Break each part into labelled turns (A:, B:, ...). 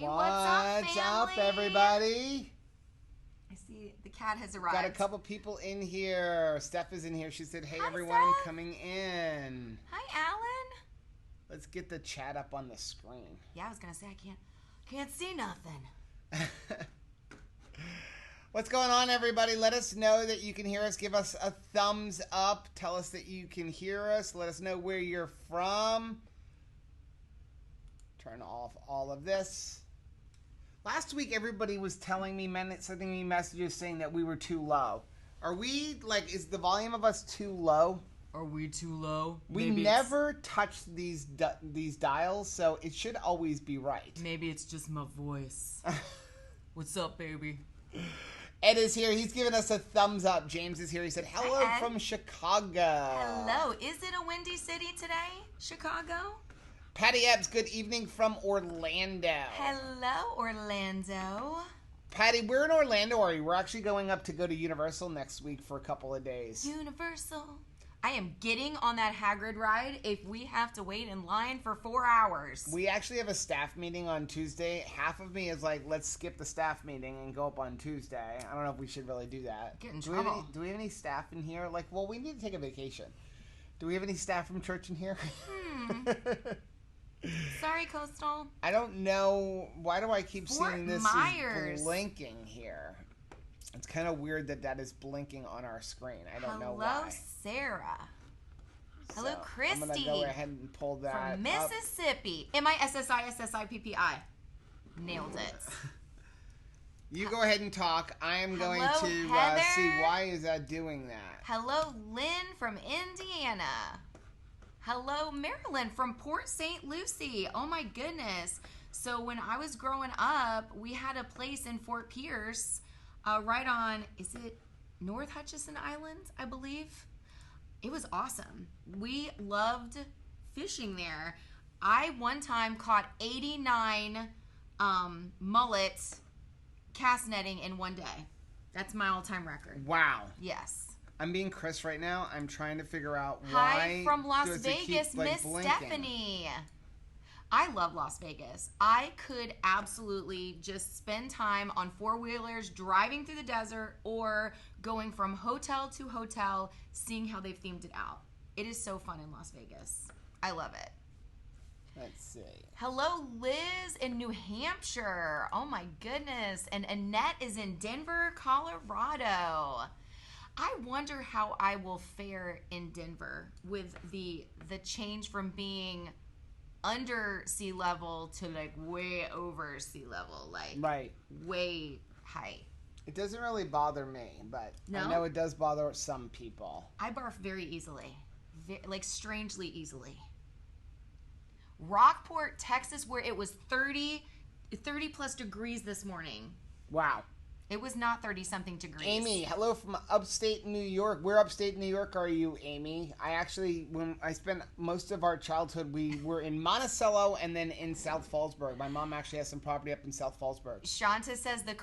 A: What's up, everybody?
B: I see the cat has arrived.
A: Got a couple people in here. Steph is in here. She said, hey,
B: Hi,
A: everyone,
B: Steph.
A: I'm coming in.
B: Hi, Alan.
A: Let's get the chat up on the screen.
B: Yeah, I was going to say, I can't see nothing.
A: What's going on, everybody? Let us know that you can hear us. Give us a thumbs up. Tell us that you can hear us. Let us know where you're from. Turn off all of this. Last week, everybody was telling me, sending me messages saying that we were too low. Are we, is the volume of us too low?
B: Are we too low?
A: We never touch these dials, so it should always be right.
B: Maybe it's just my voice. What's up, baby?
A: Ed is here. He's giving us a thumbs up. James is here. He said, hello from Chicago.
B: Hello. Is it a windy city today, Chicago?
A: Patty Ebbs, good evening from Orlando.
B: Hello, Orlando.
A: Patty, where in Orlando are you? We're actually going up to go to Universal next week for a couple of days.
B: Universal. I am getting on that Hagrid ride if we have to wait in line for 4 hours.
A: We actually have a staff meeting on Tuesday. Half of me is like, let's skip the staff meeting and go up on Tuesday. I don't know if we should really do that.
B: Get in trouble.
A: Do we have any staff in here? We need to take a vacation. Do we have any staff from church in here?
B: Sorry, Coastal.
A: I don't know. Why do I keep seeing this is blinking here? It's kind of weird that is blinking on our screen. I don't know why.
B: Hello, Sarah. Hello, Christy.
A: I'm going to go ahead and pull that
B: from Mississippi. MISSISSIPPI. Nailed it.
A: You go ahead and talk. I am going to see why is that doing that.
B: Hello, Lynn from Indiana. Hello, Marilyn from Port St. Lucie. Oh, my goodness. So when I was growing up, we had a place in Fort Pierce right on, is it North Hutchison Island, I believe? It was awesome. We loved fishing there. I one time caught 89 mullet cast netting in one day. That's my all-time record.
A: Wow.
B: Yes.
A: I'm being Chris right now. I'm trying to figure out why.
B: Hi from Las Vegas, Miss Stephanie. I love Las Vegas. I could absolutely just spend time on four-wheelers driving through the desert or going from hotel to hotel, seeing how they've themed it out. It is so fun in Las Vegas. I love it.
A: Let's see.
B: Hello, Liz in New Hampshire. Oh, my goodness. And Annette is in Denver, Colorado. I wonder how I will fare in Denver with the change from being under sea level to way over sea level, way high.
A: It doesn't really bother me, but I know it does bother some people.
B: I barf very easily, strangely easily. Rockport, Texas, where it was 30 plus degrees this morning.
A: Wow.
B: It was not 30-something degrees.
A: Amy, hello from upstate New York. Where upstate New York are you, Amy? When I spent most of our childhood, we were in Monticello and then in South Fallsburg. My mom actually has some property up in South Fallsburg.
B: Shanta says the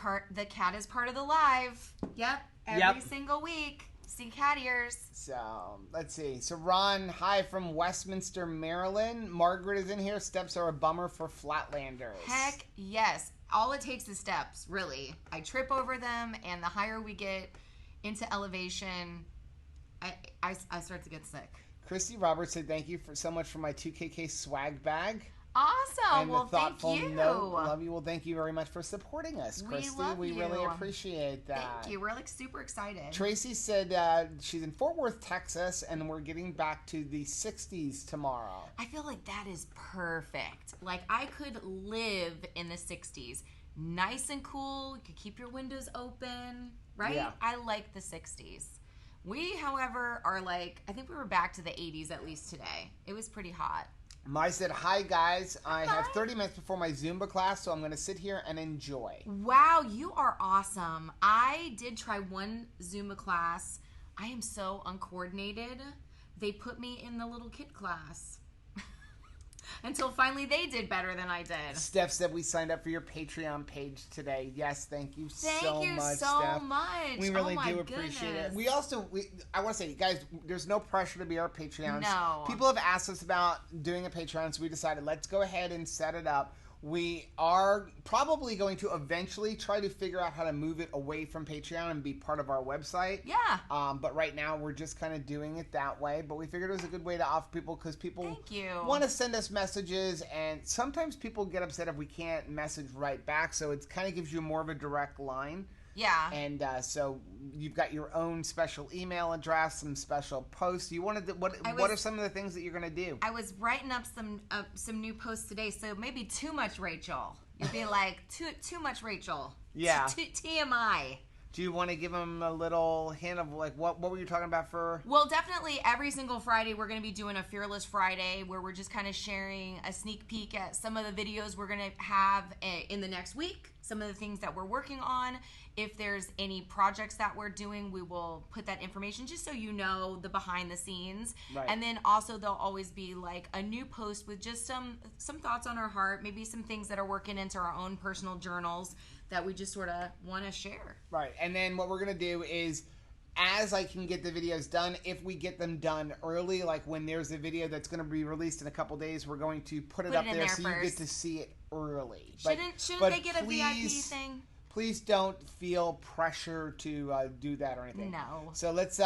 B: cat is part of the live. Yep. Every single week. See cat ears.
A: So, let's see. So, Ron, hi from Westminster, Maryland. Margaret is in here. Steps are a bummer for flatlanders.
B: Heck yes. All it takes is steps, really. I trip over them, and the higher we get into elevation, I start to get sick.
A: Christy Roberts said, thank you so much for my 2KK swag bag.
B: Awesome.
A: And
B: well,
A: thank you.
B: Note.
A: Love you. Well, thank you very much for supporting us, Christy. We really appreciate that.
B: Thank you. We're super excited.
A: Tracy said she's in Fort Worth, Texas, and we're getting back to the 60s tomorrow.
B: I feel like that is perfect. I could live in the 60s. Nice and cool. You could keep your windows open, right?
A: Yeah.
B: I like the 60s. We, however, are I think we were back to the 80s at least today. It was pretty hot.
A: Mai said, hi guys, I have 30 minutes before my Zumba class, so I'm going to sit here and enjoy.
B: Wow, you are awesome. I did try one Zumba class. I am so uncoordinated. They put me in the little kid class. Until finally they did better than I did.
A: Steph said we signed up for your Patreon page today. Yes, thank you so much,
B: Thank you so much.
A: We really do appreciate it. We also, I want to say, guys, there's no pressure to be our Patreons.
B: No.
A: People have asked us about doing a Patreon, so we decided let's go ahead and set it up. We are probably going to eventually try to figure out how to move it away from Patreon and be part of our website.
B: Yeah.
A: But right now we're just kind of doing it that way. But we figured it was a good way to offer people because people want to send us messages, and sometimes people get upset if we can't message right back. So it kind of gives you more of a direct line.
B: Yeah.
A: And so you've got your own special email address, some special posts. You wanted to, what are some of the things that you're going to do?
B: I was writing up some new posts today, so maybe too much Rachel. You'd be like, too much Rachel.
A: Yeah.
B: TMI.
A: Do you want to give them a little hint of like what were you talking about for?
B: Well, definitely every single Friday we're going to be doing a Fearless Friday where we're just kind of sharing a sneak peek at some of the videos we're going to have in the next week, some of the things that we're working on. If there's any projects that we're doing, we will put that information just so you know the behind the scenes.
A: Right.
B: And then also there'll always be like a new post with just some thoughts on our heart, maybe some things that are working into our own personal journals that we just sort of want to share.
A: Right. And then what we're going to do is, as I can get the videos done, if we get them done early, like when there's a video that's going to be released in a couple days, we're going to put it up there so you get to see it early.
B: Shouldn't they get a VIP thing?
A: Please don't feel pressure to do that or anything.
B: No.
A: So let's.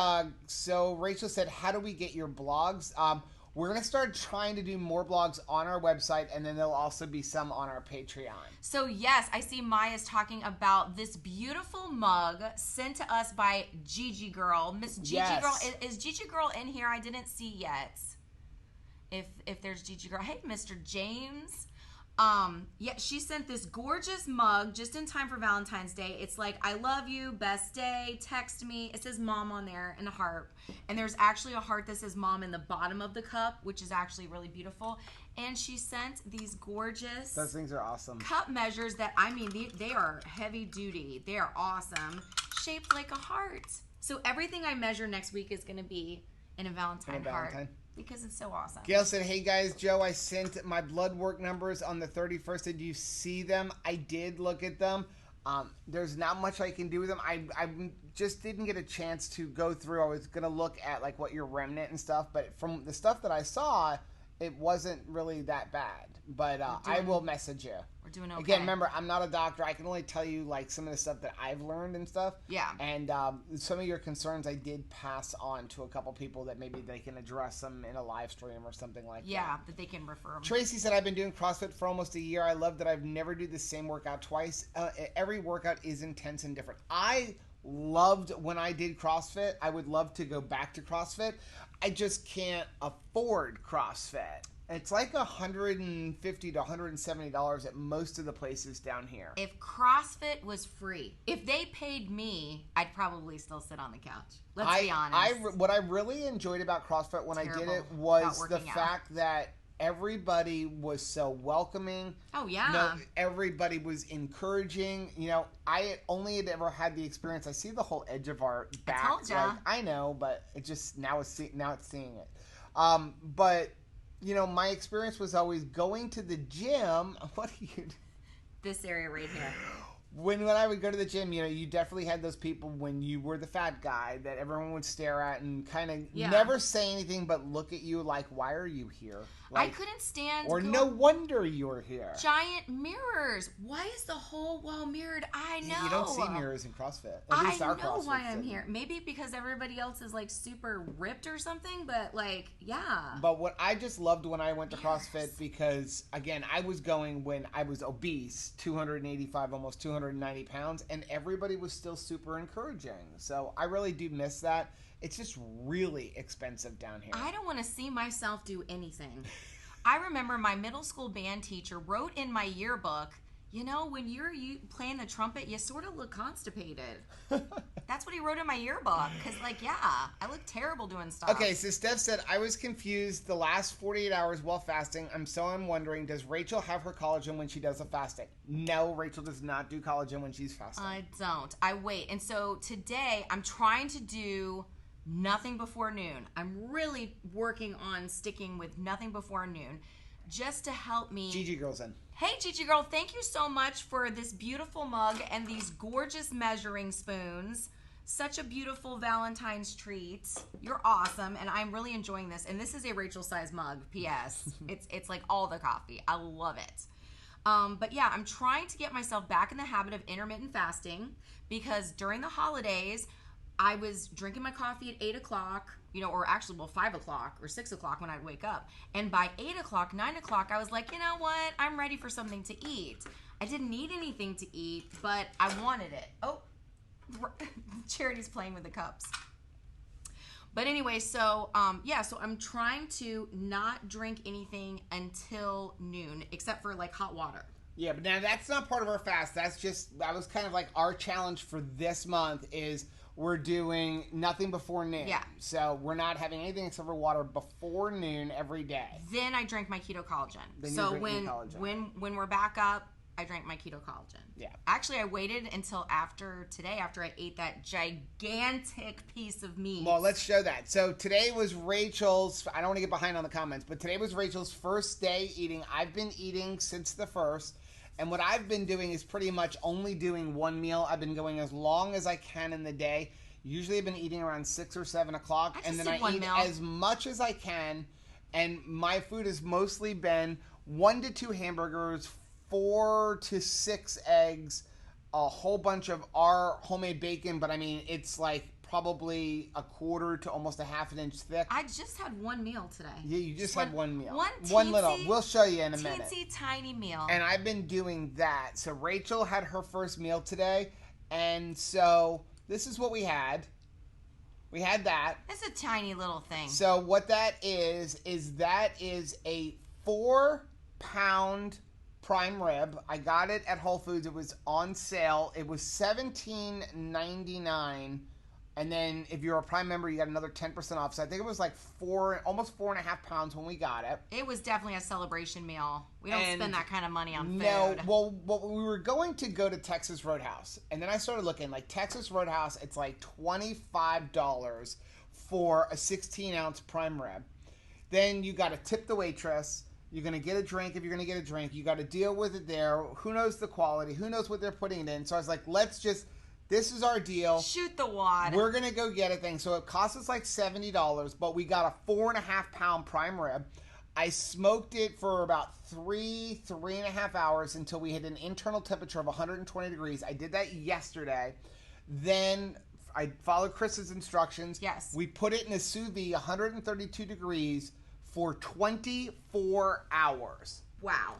A: So Rachel said, "How do we get your blogs?" We're going to start trying to do more blogs on our website, and then there'll also be some on our Patreon.
B: So, yes, I see Maya's talking about this beautiful mug sent to us by Gigi Girl. Miss Gigi Girl. Is Gigi Girl in here? I didn't see yet. If there's Gigi Girl. Hey, Mr. James. Yeah, she sent this gorgeous mug just in time for Valentine's Day. It's like, I love you, best day, text me. It says mom on there and a heart. And there's actually a heart that says mom in the bottom of the cup, which is actually really beautiful. And she sent these gorgeous...
A: Those things are awesome.
B: ...cup measures that, I mean, they are heavy duty. They are awesome. Shaped like a heart. So everything I measure next week is going to be in a Valentine heart. Because it's so awesome. Gail said,
A: hey guys, Joe, I sent my blood work numbers on the 31st. Did you see them? I did look at them. There's not much I can do with them. I just didn't get a chance to go through. I was going to look at like what your remnant and stuff. But from the stuff that I saw, it wasn't really that bad. But I will message you.
B: We're doing okay.
A: Again, remember, I'm not a doctor. I can only tell you like some of the stuff that I've learned and stuff.
B: Yeah.
A: And some of your concerns I did pass on to a couple people that maybe they can address them in a live stream or something like that.
B: Yeah, that they can refer them.
A: Tracy said, I've been doing CrossFit for almost a year. I love that I've never do the same workout twice. Every workout is intense and different. I loved when I did CrossFit. I would love to go back to CrossFit. I just can't afford CrossFit. It's like $150 to $170 at most of the places down here.
B: If CrossFit was free, if they paid me, I'd probably still sit on the couch. Let's be honest.
A: What I really enjoyed about CrossFit when I did it was the fact that everybody was so welcoming.
B: Oh, yeah.
A: You know, everybody was encouraging. You know, I only had ever had the experience. I see the whole edge of our back.
B: I told ya.
A: Like, I know, but it just now it's seeing it. But you know, my experience was always going to the gym. What are you?
B: This area right here.
A: When I would go to the gym, you know, you definitely had those people when you were the fat guy that everyone would stare at and kind of never say anything but look at you like, why are you here? Like,
B: I couldn't stand...
A: Or no wonder you're here.
B: Giant mirrors. Why is the whole wall mirrored? I know.
A: You don't see mirrors in CrossFit.
B: At least our know why I'm here. Maybe because everybody else is like super ripped or something, but like, yeah.
A: But what I just loved when I went to CrossFit because, again, I was going when I was obese, 285, almost 290 pounds, and everybody was still super encouraging. So I really do miss that. It's just really expensive down here.
B: I don't want to see myself do anything. I remember my middle school band teacher wrote in my yearbook, you know, when you're playing the trumpet, you sort of look constipated. That's what he wrote in my yearbook. Because, like, yeah, I look terrible doing stuff.
A: Okay, so Steph said, I was confused the last 48 hours while fasting. I'm wondering, does Rachel have her collagen when she does the fasting? No, Rachel does not do collagen when she's fasting.
B: I don't. I wait. And so today, I'm trying to do nothing before noon. I'm really working on sticking with nothing before noon just to help me.
A: Gigi Girl's in.
B: Hey, Gigi Girl, thank you so much for this beautiful mug and these gorgeous measuring spoons. Such a beautiful Valentine's treat. You're awesome, and I'm really enjoying this. And this is a Rachel size mug, P.S. It's like all the coffee. I love it. But yeah, I'm trying to get myself back in the habit of intermittent fasting because during the holidays, I was drinking my coffee at 8 o'clock, or actually, 5 o'clock or 6 o'clock when I'd wake up. And by 8 o'clock, 9 o'clock, I was like, you know what? I'm ready for something to eat. I didn't need anything to eat, but I wanted it. Oh, Charity's playing with the cups. But anyway, so so I'm trying to not drink anything until noon, except for like hot water.
A: Yeah, but now that's not part of our fast. That was kind of like our challenge for this month is we're doing nothing before noon.
B: Yeah.
A: So we're not having anything except for water before noon every day.
B: Then I drink my keto collagen.
A: Then
B: so when we're back up, I drank my keto collagen.
A: Yeah.
B: Actually, I waited until after I ate that gigantic piece of meat.
A: Well, let's show that. So today was Rachel's, I don't want to get behind on the comments, but today was Rachel's first day eating. I've been eating since the first. And what I've been doing is pretty much only doing one meal. I've been going as long as I can in the day. Usually I've been eating around 6 or 7 o'clock. And then I eat as much as I can. And my food has mostly been 1 to 2 hamburgers, 4 to 6 eggs, a whole bunch of our homemade bacon. But I mean, it's like probably a quarter to almost a half an inch thick.
B: I just had one meal today.
A: Yeah, you just had one meal.
B: One
A: little. We'll show you in a minute.
B: Teensy tiny meal.
A: And I've been doing that. So Rachel had her first meal today. And so this is what we had. We had that.
B: It's a tiny little thing.
A: So what that is a 4-pound prime rib. I got it at Whole Foods. It was on sale. It was $17.99. And then if you're a Prime member, you got another 10% off. So I think it was like almost 4.5 pounds when we got it.
B: It was definitely a celebration meal. We don't spend that kind of money on food.
A: No, well, we were going to go to Texas Roadhouse. And then I started looking, like Texas Roadhouse, it's like $25 for a 16-ounce prime rib. Then you got to tip the waitress. You're going to get a drink if you're going to get a drink. You got to deal with it there. Who knows the quality? Who knows what they're putting it in? So I was like, this is our deal.
B: Shoot the wad.
A: We're going to go get a thing. So it cost us like $70, but we got a 4.5-pound prime rib. I smoked it for about 3.5 hours until we hit an internal temperature of 120 degrees. I did that yesterday. Then I followed Chris's instructions.
B: Yes.
A: We put it in a sous vide, 132 degrees for 24 hours.
B: Wow.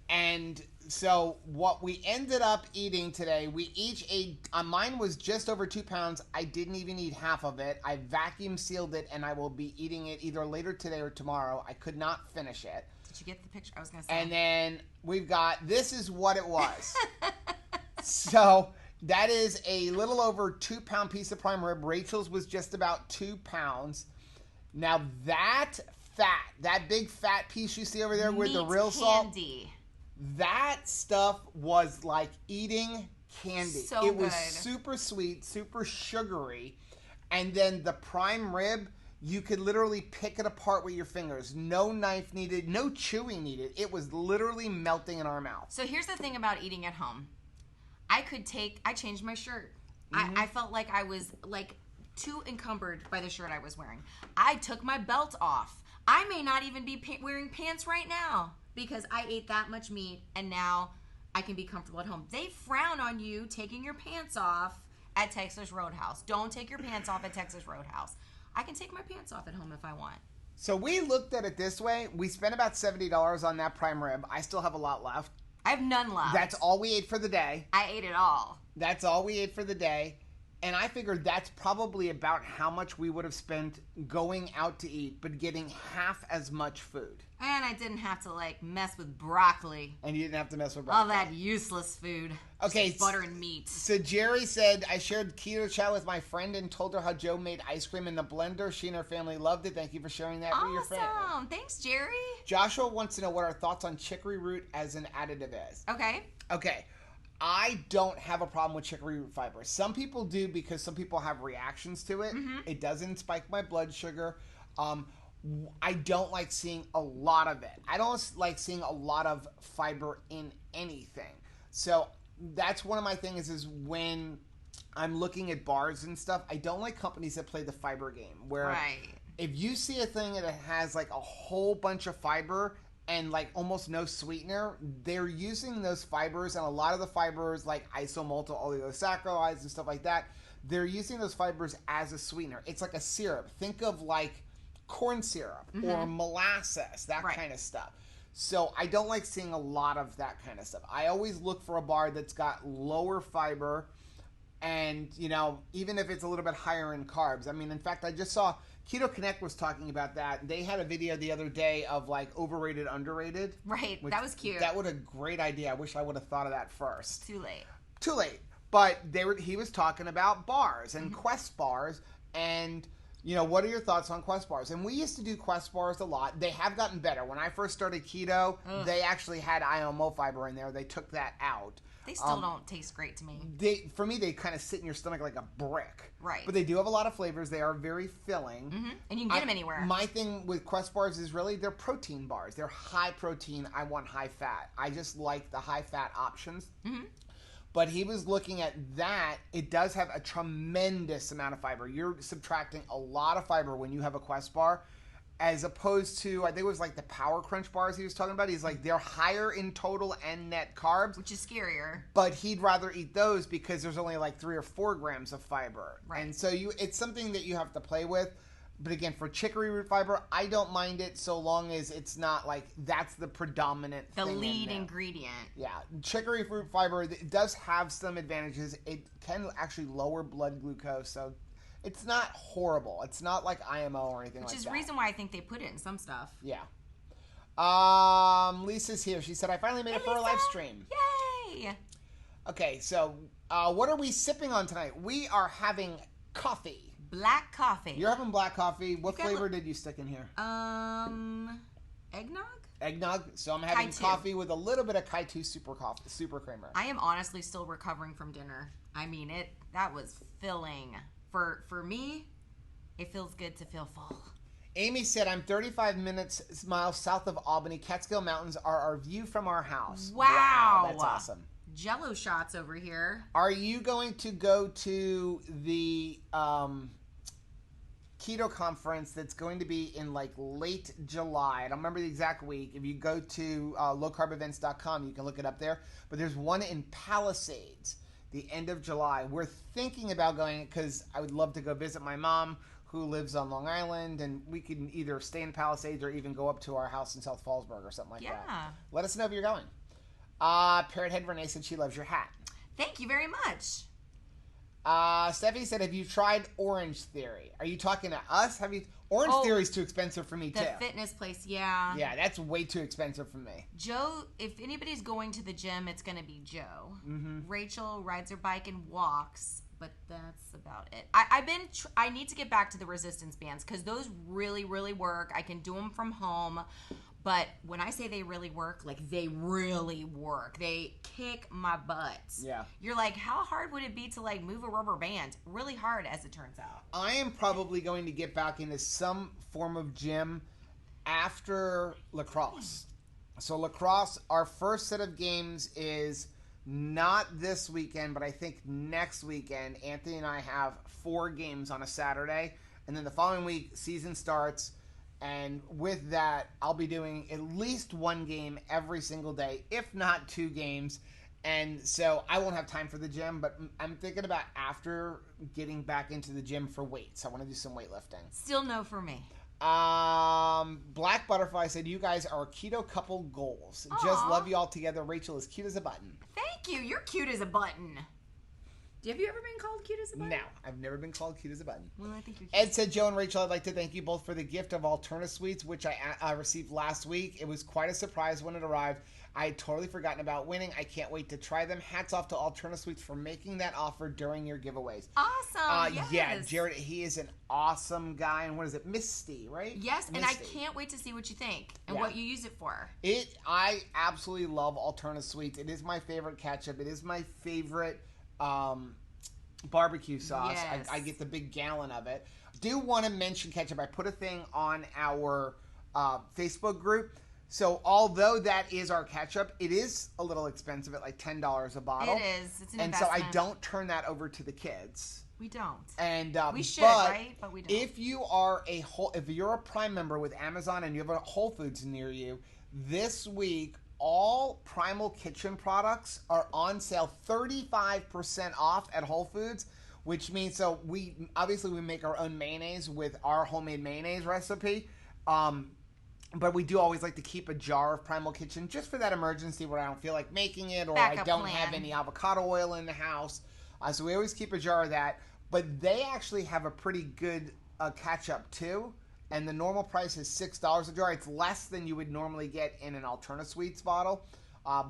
A: And so what we ended up eating today, we each ate, mine was just over 2 pounds. I didn't even eat half of it. I vacuum sealed it, and I will be eating it either later today or tomorrow. I could not finish it.
B: Did you get the picture? I was going to say.
A: And then we've got, this is what it was. So that is a little over 2-pound piece of prime rib. Rachel's was just about 2 pounds. Now that big fat piece you see over there with the real salt. That stuff was like eating candy.
B: So
A: it was super sweet, super sugary. And then the prime rib, you could literally pick it apart with your fingers. No knife needed, no chewing needed. It was literally melting in our mouth.
B: So here's the thing about eating at home. I changed my shirt. Mm-hmm. I felt like I was like too encumbered by the shirt I was wearing. I took my belt off. I may not even be wearing pants right now because I ate that much meat and now I can be comfortable at home. They frown on you taking your pants off at Texas Roadhouse. Don't take your pants off at Texas Roadhouse. I can take my pants off at home if I want.
A: So we looked at it this way. We spent about $70 on that prime rib. I still have a lot left.
B: I have none left.
A: That's all we ate for the day.
B: I ate it all.
A: That's all we ate for the day. And I figured that's probably about how much we would have spent going out to eat, but getting half as much food.
B: And I didn't have to, mess with broccoli.
A: And you didn't have to mess with broccoli.
B: All that useless food.
A: Okay.
B: Just butter and meat.
A: So Jerry said, I shared Keto Chow with my friend and told her how Joe made ice cream in the blender. She and her family loved it. Thank you for sharing that with your family.
B: Awesome. Thanks, Jerry.
A: Joshua wants to know what our thoughts on chicory root as an additive is. Okay. I don't have a problem with chicory root fiber. Some people do because some people have reactions to it. Mm-hmm. It doesn't spike my blood sugar. I don't like seeing a lot of it. I don't like seeing a lot of fiber in anything. So that's one of my things is when I'm looking at bars and stuff, I don't like companies that play the fiber game where if you see a thing that has like a whole bunch of fiber, and like almost no sweetener, they're using those fibers, and a lot of the fibers like isomaltol oligosaccharides and stuff like that, they're using those fibers as a sweetener. It's like a syrup. Think of like corn syrup or molasses, that kind of stuff. So I don't like seeing a lot of that kind of stuff. I always look for a bar that's got lower fiber and, you know, even if it's a little bit higher in carbs. I mean, in fact, I just saw Keto Connect was talking about that. They had a video the other day of like overrated, underrated.
B: Right, that was cute.
A: That was a great idea. I wish I would have thought of that first.
B: Too late.
A: Too late. But he was talking about bars and Quest bars, and you know, what are your thoughts on Quest bars? And we used to do Quest bars a lot. They have gotten better. When I first started keto, they actually had IMO fiber in there. They took that out.
B: They still don't taste great to me.
A: For me, they kind of sit in your stomach like a brick.
B: Right.
A: But they do have a lot of flavors. They are very filling.
B: And you can get them anywhere.
A: My thing with Quest bars is really they're protein bars. They're high protein. I want high fat. I just like the high fat options. But he was looking at that. It does have a tremendous amount of fiber. You're subtracting a lot of fiber when you have a Quest bar, as opposed to, I think it was like the Power Crunch bars he was talking about. He's like, they're higher in total and net carbs.
B: Which is scarier.
A: But he'd rather eat those because there's only like 3 or 4 grams of fiber.
B: Right.
A: And so it's something that you have to play with. But again, for chicory root fiber, I don't mind it so long as it's not like that's the predominant thing.
B: The lead ingredient.
A: Yeah. Chicory root fiber, it does have some advantages. It can actually lower blood glucose, so it's not horrible. It's not like IMO or anything like that.
B: Which is the reason why I think they put it in some stuff.
A: Yeah. Lisa's here. She said, I finally made it for a live stream.
B: Yay!
A: Okay, so what are we sipping on tonight? We are having coffee.
B: Black coffee.
A: You're having black coffee. What flavor did you stick in here?
B: Eggnog?
A: Eggnog. So I'm having coffee with a little bit of Kai2 super creamer.
B: I am honestly still recovering from dinner. I mean, that was filling. For me, it feels good to feel full.
A: Amy said, I'm 35 miles south of Albany. Catskill Mountains are our view from our house.
B: Wow.
A: That's awesome.
B: Jello shots over here.
A: Are you going to go to the keto conference that's going to be in like late July? I don't remember the exact week. If you go to lowcarbevents.com, you can look it up there. But there's one in Palisades, the end of July. We're thinking about going because I would love to go visit my mom who lives on Long Island, and we can either stay in Palisades or even go up to our house in South Fallsburg or something like that. Let us know if you're going. Parrot Head Renee said she loves your hat.
B: Thank you very much.
A: Steffi said, have you tried Orange Theory? Are you talking to us? Orange Theory's too expensive for me, too.
B: The fitness place, yeah.
A: Yeah, that's way too expensive for me.
B: Joe, if anybody's going to the gym, it's going to be Joe. Rachel rides her bike and walks, but that's about it. I need to get back to the resistance bands because those really, really work. I can do them from home. But when I say they really work, like they really work. They kick my butt.
A: Yeah.
B: You're like, how hard would it be to like move a rubber band? Really hard, as it turns out.
A: I am probably going to get back into some form of gym after lacrosse. So lacrosse, our first set of games is not this weekend, but I think next weekend. Anthony and I have 4 games on a Saturday. And then the following week, season starts. And with that, I'll be doing at least 1 game every single day, if not 2 games. And so I won't have time for the gym, but I'm thinking about after getting back into the gym for weights. I want to do some weightlifting.
B: Still no for me.
A: Black Butterfly said, you guys are keto couple goals.
B: Aww.
A: Just love you all together. Rachel is cute as a button.
B: Thank you. You're cute as a button. Have you ever been called cute as a button?
A: No, I've never been called cute as a button.
B: Well, I think you're cute.
A: Ed said, Joe and Rachel, I'd like to thank you both for the gift of Alterna Sweets, which I received last week. It was quite a surprise when it arrived. I had totally forgotten about winning. I can't wait to try them. Hats off to Alterna Sweets for making that offer during your giveaways.
B: Awesome. Yes.
A: Yeah, Jared, he is an awesome guy. And what is it? Misty, right?
B: Yes,
A: Misty.
B: and I can't wait to see what you think and what you use it for.
A: I absolutely love Alterna Sweets. It is my favorite ketchup. It is my favorite barbecue sauce.
B: Yes.
A: I get the big gallon of it. Do want to mention ketchup. I put a thing on our Facebook group. So although that is our ketchup, it is a little expensive at like $10 a bottle.
B: It is. It's an
A: and
B: investment.
A: so I don't turn that over to the kids.
B: We don't.
A: And
B: we should, right? But we don't.
A: If you're a Prime member with Amazon and you have a Whole Foods near you, This week, all Primal Kitchen products are on sale 35% off at Whole Foods, which means, so we make our own mayonnaise with our homemade mayonnaise recipe. But we do always like to keep a jar of Primal Kitchen just for that emergency where I don't feel like making it, or I don't have any avocado oil in the house. So we always keep a jar of that. But they actually have a pretty good catch-up too. And the normal price is $6 a jar. It's less than you would normally get in an Alterna Sweets bottle.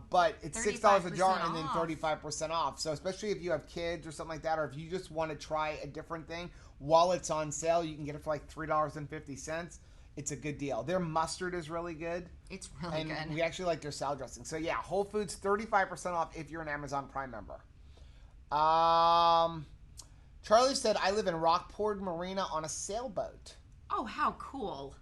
A: But it's $6 a jar and then 35% off. So especially if you have kids or something like that, or if you just want to try a different thing, while it's on sale, you can get it for like $3.50. It's a good deal. Their mustard is really good.
B: It's really good.
A: And we actually like their salad dressing. So yeah, Whole Foods, 35% off if you're an Amazon Prime member. Charlie said, I live in Rockport Marina on a sailboat.
B: Oh, how cool.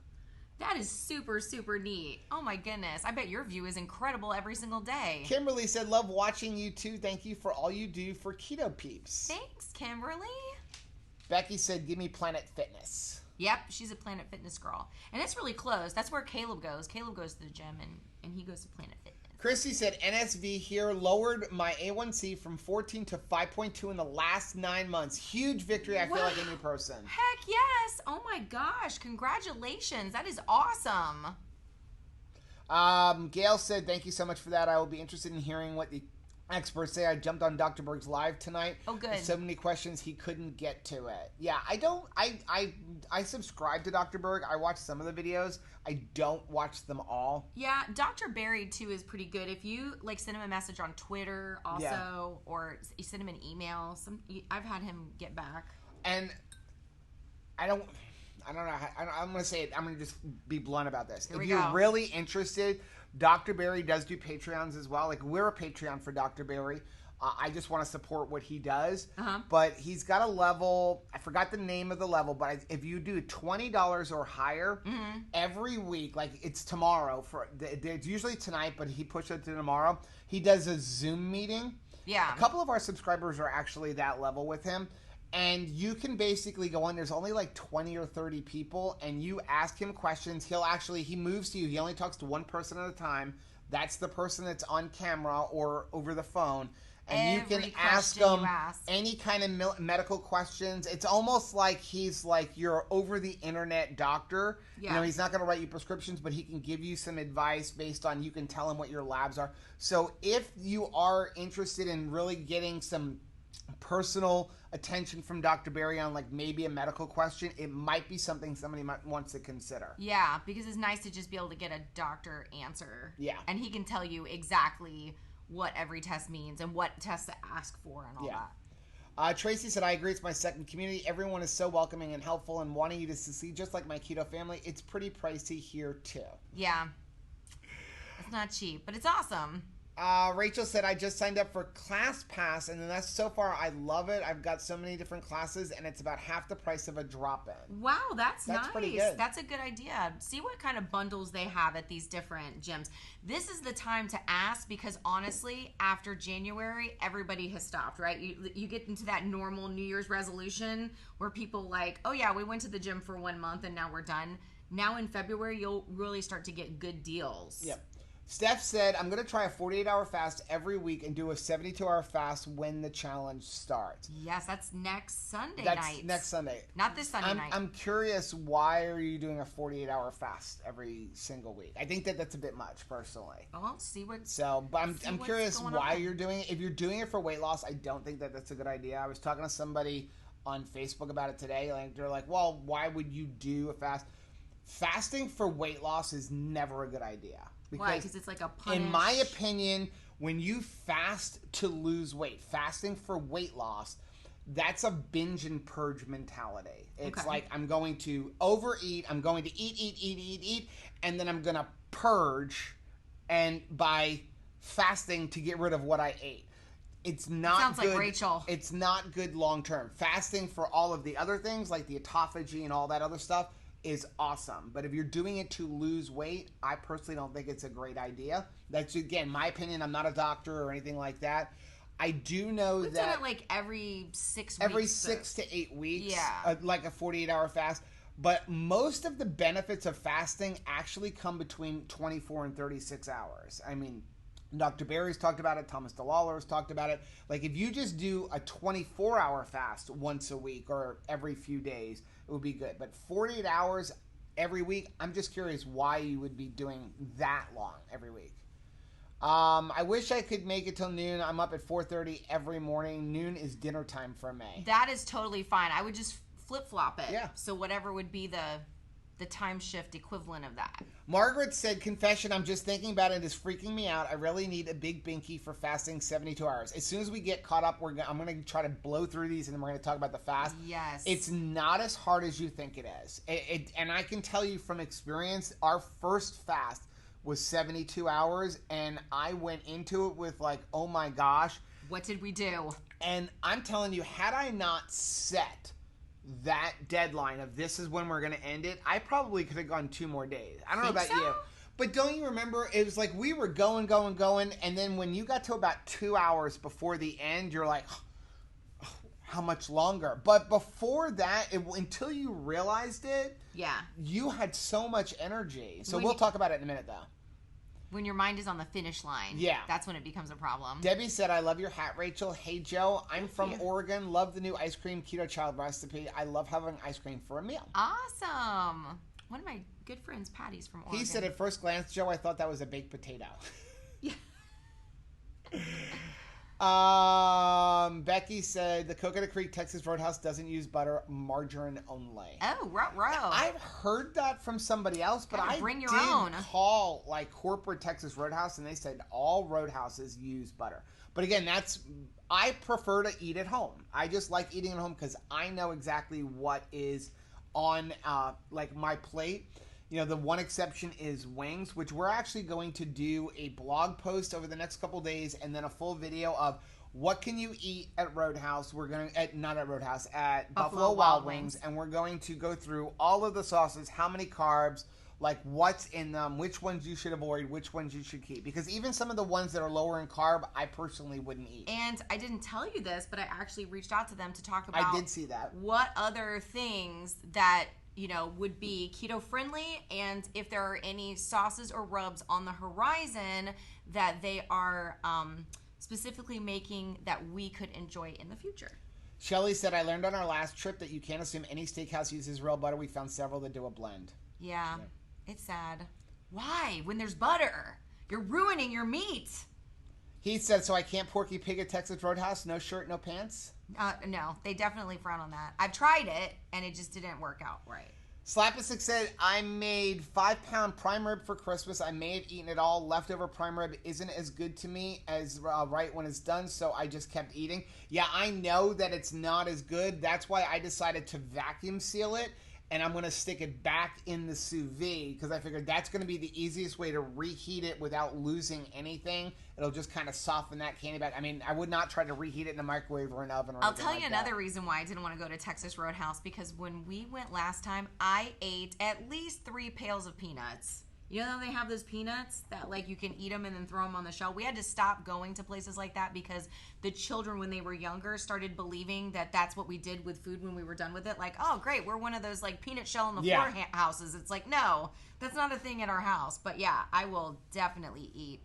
B: That is super, super neat. Oh my goodness. I bet your view is incredible every single day.
A: Kimberly said, love watching you too. Thank you for all you do for Keto Peeps.
B: Thanks, Kimberly.
A: Becky said, give me Planet Fitness.
B: Yep, she's a Planet Fitness girl. And it's really close. That's where Caleb goes. Caleb goes to the gym, and he goes to Planet Fitness.
A: Christy said, NSV here lowered my A1C from 14 to 5.2 in the last 9 months. Huge victory. I feel like a new person.
B: Heck yes. Oh my gosh. Congratulations. That is awesome.
A: Gail said, thank you so much for that. I will be interested in hearing what the experts say. I jumped on Dr. Berg's live tonight.
B: Oh, good.
A: There's so many questions he couldn't get to it. Yeah, I subscribe to Dr. Berg. I watch some of the videos. I don't watch them all.
B: Yeah, Dr. Barry too is pretty good. If you like send him a message on Twitter also, or you send him an email, I've had him get back.
A: And I don't know. I'm going to say it. I'm going to just be blunt about this. If you're really interested, Dr. Barry does do Patreons as well. Like, we're a Patreon for Dr. Barry. I just want to support what he does. But he's got a level. I forgot the name of the level, but if you do $20 or higher every week, like it's tomorrow. It's usually tonight, but he pushed it to tomorrow. He does a Zoom meeting.
B: Yeah.
A: A couple of our subscribers are actually that level with him. And you can basically go on. There's only like 20 or 30 people, and you ask him questions. He moves to you. He only talks to one person at a time. That's the person that's on camera or over the phone. And you can ask him any kind of medical questions. It's almost like he's like your over-the-internet doctor. Yeah. You know, he's not going to write you prescriptions, but he can give you some advice based on, you can tell him what your labs are. So if you are interested in really getting some personal attention from Dr. Barry on like maybe a medical question, it might be something somebody might wants to consider.
B: Yeah, because it's nice to just be able to get a doctor answer.
A: Yeah.
B: And he can tell you exactly what every test means and what tests to ask for and all that.
A: Tracy said, I agree. It's my second community. Everyone is so welcoming and helpful and wanting you to succeed just like my keto family. It's pretty pricey here too.
B: Yeah. It's not cheap, but it's awesome.
A: Rachel said, I just signed up for ClassPass, and then that's so far, I love it. I've got so many different classes, and it's about half the price of a drop-in.
B: Wow, that's nice.
A: Pretty good.
B: That's a good idea. See what kind of bundles they have at these different gyms. This is the time to ask, because honestly, after January, everybody has stopped, right? You get into that normal New Year's resolution where people like, oh yeah, we went to the gym for 1 month and now we're done. Now in February, you'll really start to get good deals.
A: Yep. Steph said, I'm going to try a 48-hour fast every week and do a 72-hour fast when the challenge starts.
B: Yes, that's next Sunday
A: night.
B: That's
A: next Sunday.
B: Not this Sunday night.
A: I'm curious, why are you doing a 48-hour fast every single week? I think that's a bit much, personally.
B: Well, see what...
A: So, but I'm curious why you're doing it. If you're doing it for weight loss, I don't think that's a good idea. I was talking to somebody on Facebook about it today. Like, they're like, well, why would you do a fast? Fasting for weight loss is never a good idea.
B: Why? Because it's like a punish.
A: In my opinion, when you fast to lose weight, fasting for weight loss, that's a binge and purge mentality. It's like, I'm going to overeat, I'm going to eat, and then I'm going to purge, and by fasting to get rid of what I ate. It's not
B: Sounds
A: good.
B: Like Rachel.
A: It's not good long term. Fasting for all of the other things, like the autophagy and all that other stuff, is awesome. But if you're doing it to lose weight, I personally don't think it's a great idea. That's, again, my opinion. I'm not a doctor or anything like that. I do know
B: We've
A: that...
B: done it like every 6 weeks.
A: Every 6 to 8 weeks.
B: Yeah.
A: Like a 48-hour fast. But most of the benefits of fasting actually come between 24 and 36 hours. I mean, Dr. Berry's talked about it. Thomas DeLawler's talked about it. Like, if you just do a 24-hour fast once a week or every few days, it would be good. But 48 hours every week, I'm just curious why you would be doing that long every week. I wish I could make it till noon. I'm up at 4:30 every morning. Noon is dinner time for me.
B: That is totally fine. I would just flip-flop it.
A: Yeah.
B: So whatever would be the time shift equivalent of that.
A: Margaret said, confession, I'm just thinking about it. It's freaking me out. I really need a big binky for fasting 72 hours. As soon as we get caught up, I'm going to try to blow through these, and then we're going to talk about the fast.
B: Yes.
A: It's not as hard as you think it is. And I can tell you from experience, our first fast was 72 hours, and I went into it with like, oh my gosh.
B: What did we do?
A: And I'm telling you, had I not set that deadline of this is when we're going to end it, I probably could have gone 2 more days. I don't know about you. But don't you remember, it was like we were going, and then when you got to about 2 hours before the end, you're like, oh, how much longer? But before that, until you realized it,
B: yeah,
A: you had so much energy. So we'll talk about it in a minute, though.
B: When your mind is on the finish line,
A: yeah,
B: that's when it becomes a problem.
A: Debbie said, I love your hat, Rachel. Hey, Joe. I'm from Oregon. Love the new ice cream Keto Chow recipe. I love having ice cream for a meal.
B: Awesome. One of my good friends, Patty's from Oregon.
A: He said, at first glance, Joe, I thought that was a baked potato.
B: Yeah.
A: Becky said, the Coconut Creek Texas Roadhouse doesn't use butter, margarine only.
B: Oh, ruh-roh.
A: I've heard that from somebody else, but I
B: bring your
A: did
B: own.
A: Call like corporate Texas Roadhouse, and they said all roadhouses use butter. But again, I prefer to eat at home. I just like eating at home because I know exactly what is on like my plate. You know, the one exception is wings, which we're actually going to do a blog post over the next couple days, and then a full video of what can you eat at Roadhouse. We're going to, not at Roadhouse, at Buffalo Wild Wings, and we're going to go through all of the sauces, how many carbs, like what's in them, which ones you should avoid, which ones you should keep. Because even some of the ones that are lower in carb, I personally wouldn't eat.
B: And I didn't tell you this, but I actually reached out to them to talk about
A: I did see that.
B: What other things that would be keto friendly, and if there are any sauces or rubs on the horizon that they are specifically making that we could enjoy in the future.
A: Shelly said, I learned on our last trip that you can't assume any steakhouse uses real butter. We found several that do a blend.
B: Yeah. It's sad. Why? When there's butter, you're ruining your meat.
A: He said, so I can't Porky Pig at Texas Roadhouse? No shirt, no pants?
B: No, they definitely frown on that. I've tried it, and it just didn't work out right.
A: Slapasick said, I made 5-pound prime rib for Christmas. I may have eaten it all. Leftover prime rib isn't as good to me as right when it's done, so I just kept eating. Yeah, I know that it's not as good. That's why I decided to vacuum seal it, and I'm going to stick it back in the sous vide because I figured that's going to be the easiest way to reheat it without losing anything. It'll just kind of soften that candy back. I mean, I would not try to reheat it in a microwave or an oven or
B: I'll
A: anything
B: tell you
A: like
B: another
A: that.
B: reason why I didn't want to go to Texas Roadhouse, because when we went last time, I ate at least 3 pails of peanuts. You know how they have those peanuts that like you can eat them and then throw them on the shelf? We had to stop going to places like that because the children, when they were younger, started believing that that's what we did with food when we were done with it. Like, oh, great, we're one of those like peanut shell on the floor houses. It's like, no, that's not a thing at our house. But yeah, I will definitely eat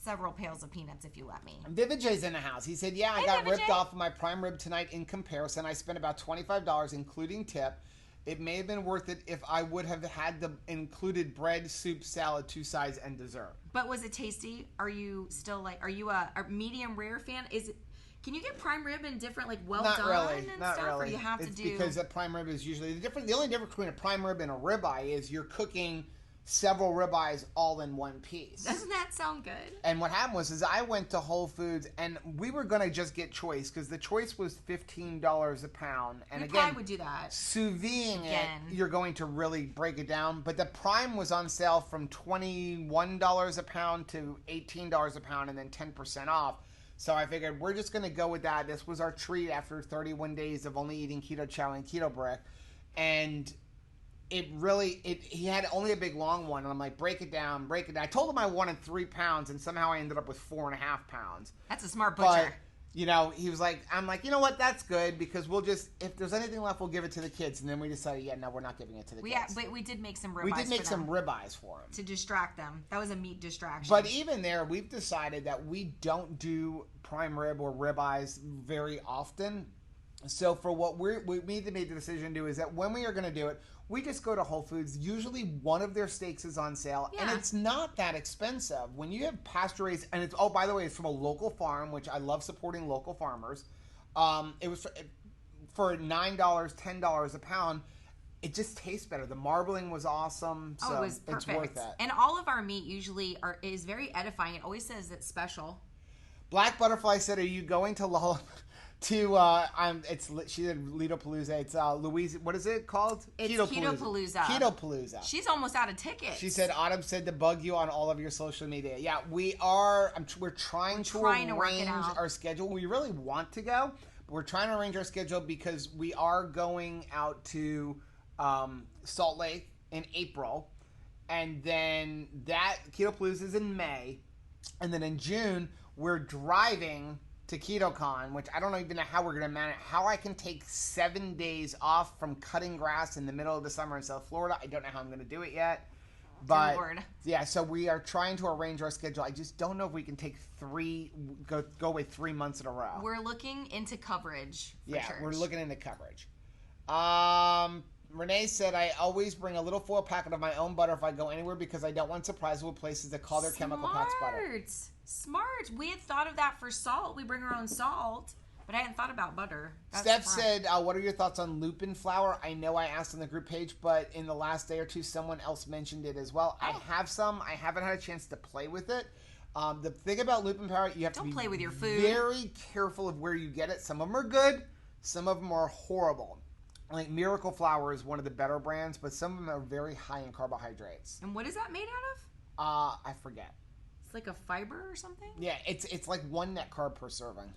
B: several pails of peanuts if you let me.
A: Vivid J's in the house. He said, yeah, I got ripped off of my prime rib tonight in comparison. I spent about $25, including tip. It may have been worth it if I would have had the included bread, soup, salad, 2 sides, and dessert.
B: But was it tasty? Are you still like, are you a medium rare fan? Is it, can you get prime rib in different, like well done and
A: not
B: stuff?
A: really.
B: Or you have
A: it's
B: to do...
A: because a prime rib is usually the only difference between a prime rib and a ribeye is you're cooking several ribeyes all in one piece.
B: Doesn't that sound good?
A: And what happened was I went to Whole Foods and we were going to just get choice because the choice was $15 a pound. And
B: we
A: again,
B: probably would do that.
A: Sous videing it, you're going to really break it down. But the prime was on sale from $21 a pound to $18 a pound and then 10% off. So I figured we're just going to go with that. This was our treat after 31 days of only eating Keto Chow and Keto Brick. And he had only a big long one, and I'm like, break it down. I told him I wanted 3 pounds, and somehow I ended up with 4.5 pounds.
B: That's a smart butcher.
A: you know, he was like, I'm like, you know what, that's good, because we'll just, if there's anything left, we'll give it to the kids. And then we decided, yeah, no, we're not giving it to the kids.
B: Yeah, but we did make some ribeyes.
A: We did make some ribeyes for them.
B: To distract them. That was a meat distraction.
A: But even there, we've decided that we don't do prime rib or ribeyes very often. So for what we need to make the decision to do is that when we are going to do it, we just go to Whole Foods. Usually one of their steaks is on sale, and it's not that expensive. When you have pasture-raised, and it's, oh, by the way, it's from a local farm, which I love supporting local farmers. It was for $9, $10 a pound. It just tastes better. The marbling was awesome, so
B: it was perfect.
A: It's worth it.
B: And all of our meat usually is very edifying. It always says it's special.
A: Black Butterfly said, "Are you going to Lolla?" She said Lidopalooza. It's Louise. What is it called?
B: It's Keto-palooza.
A: Keto-palooza.
B: She's almost out of tickets.
A: She said Autumn said to bug you on all of your social media. Yeah, we are. We're trying to arrange our schedule. We really want to go, but we're trying to arrange our schedule because we are going out to Salt Lake in April, and then that Keto-palooza is in May, and then in June we're driving to KetoCon, which I don't even know how we're going to manage. How I can take 7 days off from cutting grass in the middle of the summer in South Florida. I don't know how I'm going to do it yet. But yeah, so we are trying to arrange our schedule. I just don't know if we can take go away 3 months in a row.
B: We're looking into coverage.
A: We're looking into coverage. Renee said, I always bring a little foil packet of my own butter if I go anywhere because I don't want surprises with places that call their chemical packs butter.
B: Smart. We had thought of that for salt. We bring our own salt, but I hadn't thought about butter. That's
A: Steph said, what are your thoughts on lupin flour? I know I asked on the group page, but in the last day or two, someone else mentioned it as well. I have some. I haven't had a chance to play with it. The thing about lupin flour, you have to be
B: play with your food.
A: Very careful of where you get it. Some of them are good. Some of them are horrible. Like Miracle Flour is one of the better brands, but some of them are very high in carbohydrates.
B: And what is that made out
A: of? I forget.
B: It's like a fiber or something?
A: Yeah, it's like 1 net carb per serving.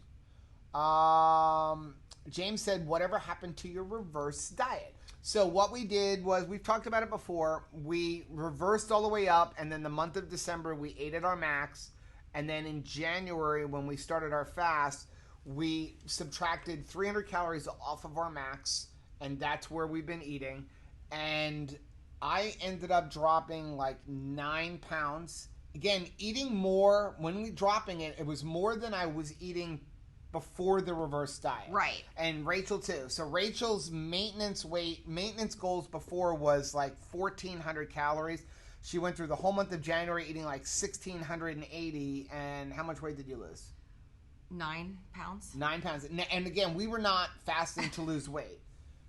A: James said, whatever happened to your reverse diet? So what we did was, we've talked about it before, we reversed all the way up, and then the month of December we ate at our max, and then in January when we started our fast, we subtracted 300 calories off of our max, and that's where we've been eating. And I ended up dropping like 9 pounds. Again, eating more, when we dropping it, it was more than I was eating before the reverse diet.
B: Right.
A: And Rachel too. So Rachel's maintenance goals before was like 1,400 calories. She went through the whole month of January eating like 1,680. And how much weight did you lose?
B: 9 pounds.
A: 9 pounds. And again, we were not fasting to lose weight.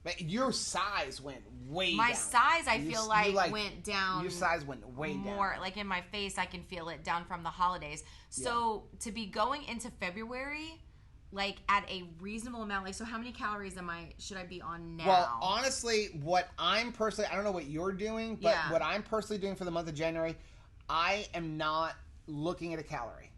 A: But your size went way down.
B: My size, I feel like went down.
A: Your size went way down.
B: More. Like in my face, I can feel it down from the holidays. So to be going into February, like at a reasonable amount, like, so how many calories should I be on now?
A: Well, honestly, what I'm personally, I don't know what you're doing, but what I'm personally doing for the month of January, I am not looking at a calorie.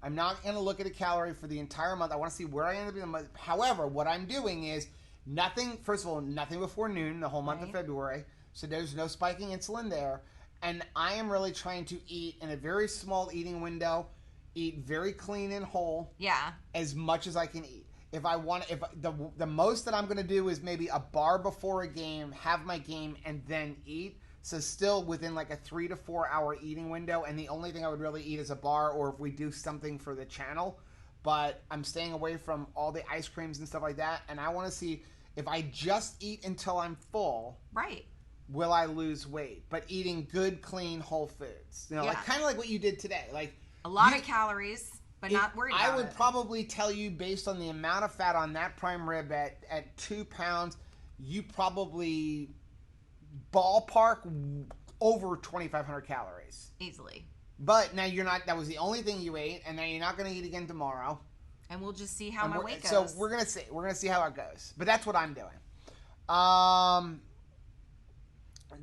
A: I'm not going to look at a calorie for the entire month. I want to see where I end up in the month. However, what I'm doing is, nothing before noon, the whole month of February, so there's no spiking insulin there, and I am really trying to eat in a very small eating window, eat very clean and whole, as much as I can eat. If the most that I'm going to do is maybe a bar before a game, have my game, and then eat, so still within like a 3 to 4 hour eating window, and the only thing I would really eat is a bar, or if we do something for the channel, but I'm staying away from all the ice creams and stuff like that, and I want to see if I just eat until I'm full, will I lose weight? But eating good, clean, whole foods. You know, like kind of like what you did today. Like
B: a lot of calories, but not worried about it.
A: I would probably tell you, based on the amount of fat on that prime rib at 2 pounds, you probably ballpark over 2,500 calories.
B: Easily.
A: But now that was the only thing you ate, and now you're not going to eat again tomorrow.
B: And we'll just see how my weight goes.
A: So we're gonna see how it goes. But that's what I'm doing.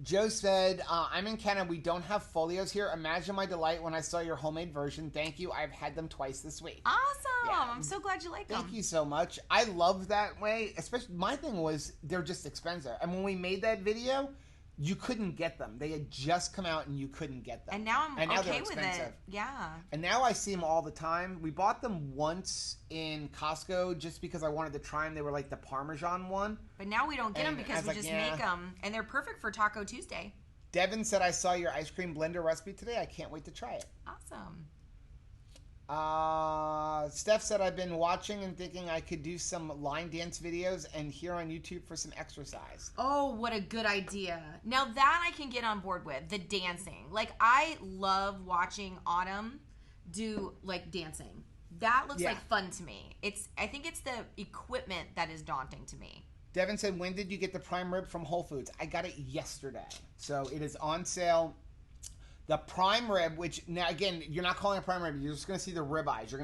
A: Joe said, I'm in Canada. We don't have folios here. Imagine my delight when I saw your homemade version. Thank you. I've had them twice this week.
B: Awesome. Yeah. I'm so glad you like them.
A: Thank you so much. I love that way. Especially, my thing was, they're just expensive. And when we made that video, you couldn't get them. They had just come out and you couldn't get them.
B: And now I'm
A: now
B: okay with it. Yeah.
A: And now I see them all the time. We bought them once in Costco just because I wanted to try them. They were like the Parmesan one.
B: But now we don't get them because we just make them. And they're perfect for Taco Tuesday.
A: Devin said, I saw your ice cream blender recipe today. I can't wait to try it.
B: Awesome.
A: Steph said, I've been watching and thinking I could do some line dance videos and here on YouTube for some exercise.
B: Oh, what a good idea. Now that I can get on board with, the dancing. Like, I love watching Autumn do, like, dancing. That looks like fun to me. I think it's the equipment that is daunting to me.
A: Devin said, when did you get the prime rib from Whole Foods? I got it yesterday. So it is on sale. The prime rib, which now again, you're not calling it prime rib. You're just going to see the rib eyes.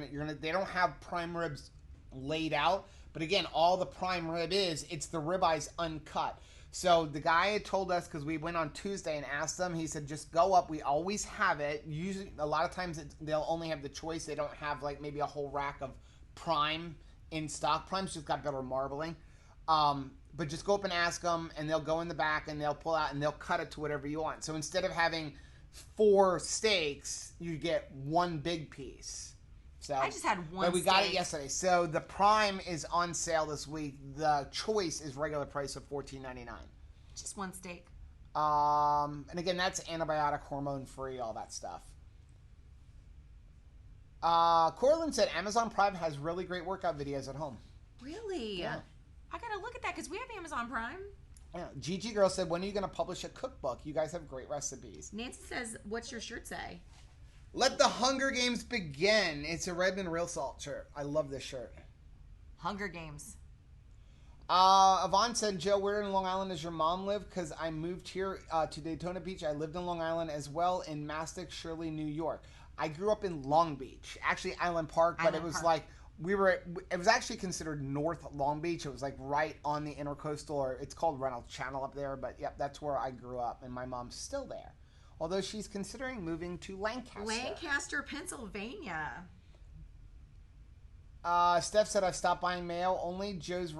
A: They don't have prime ribs laid out. But again, all the prime rib it's the rib eyes uncut. So the guy had told us, because we went on Tuesday and asked them, he said, just go up. We always have it. Usually, a lot of times they'll only have the choice. They don't have like maybe a whole rack of prime in stock. Prime's just got better marbling. But just go up and ask them, and they'll go in the back and they'll pull out and they'll cut it to whatever you want. So instead of having 4 steaks, you get 1 big piece. So
B: I just had one
A: but we
B: steak.
A: got it yesterday. So the prime is on sale this week. The choice is regular price of $14.99.
B: Just 1 steak.
A: And again, that's antibiotic, hormone free, all that stuff. Corlin said Amazon Prime has really great workout videos at home.
B: Really?
A: Yeah.
B: I gotta look at that because we have Amazon Prime.
A: Yeah. Gigi Girl said, when are you going to publish a cookbook? You guys have great recipes.
B: Nancy says, what's your shirt say?
A: Let the Hunger Games begin. It's a Redmond Real Salt shirt. I love this shirt.
B: Hunger Games.
A: Yvonne said, Joe, where in Long Island does your mom live? Because I moved here to Daytona Beach. I lived in Long Island as well in Mastic, Shirley, New York. I grew up in Long Beach. Actually, Island Park, but it was like... it was actually considered North Long Beach. It was like right on the intercoastal, or it's called Reynolds Channel up there. But yep, that's where I grew up, and my mom's still there. Although she's considering moving to Lancaster.
B: Lancaster, Pennsylvania.
A: Steph said, I've stopped buying mail. Only Joe's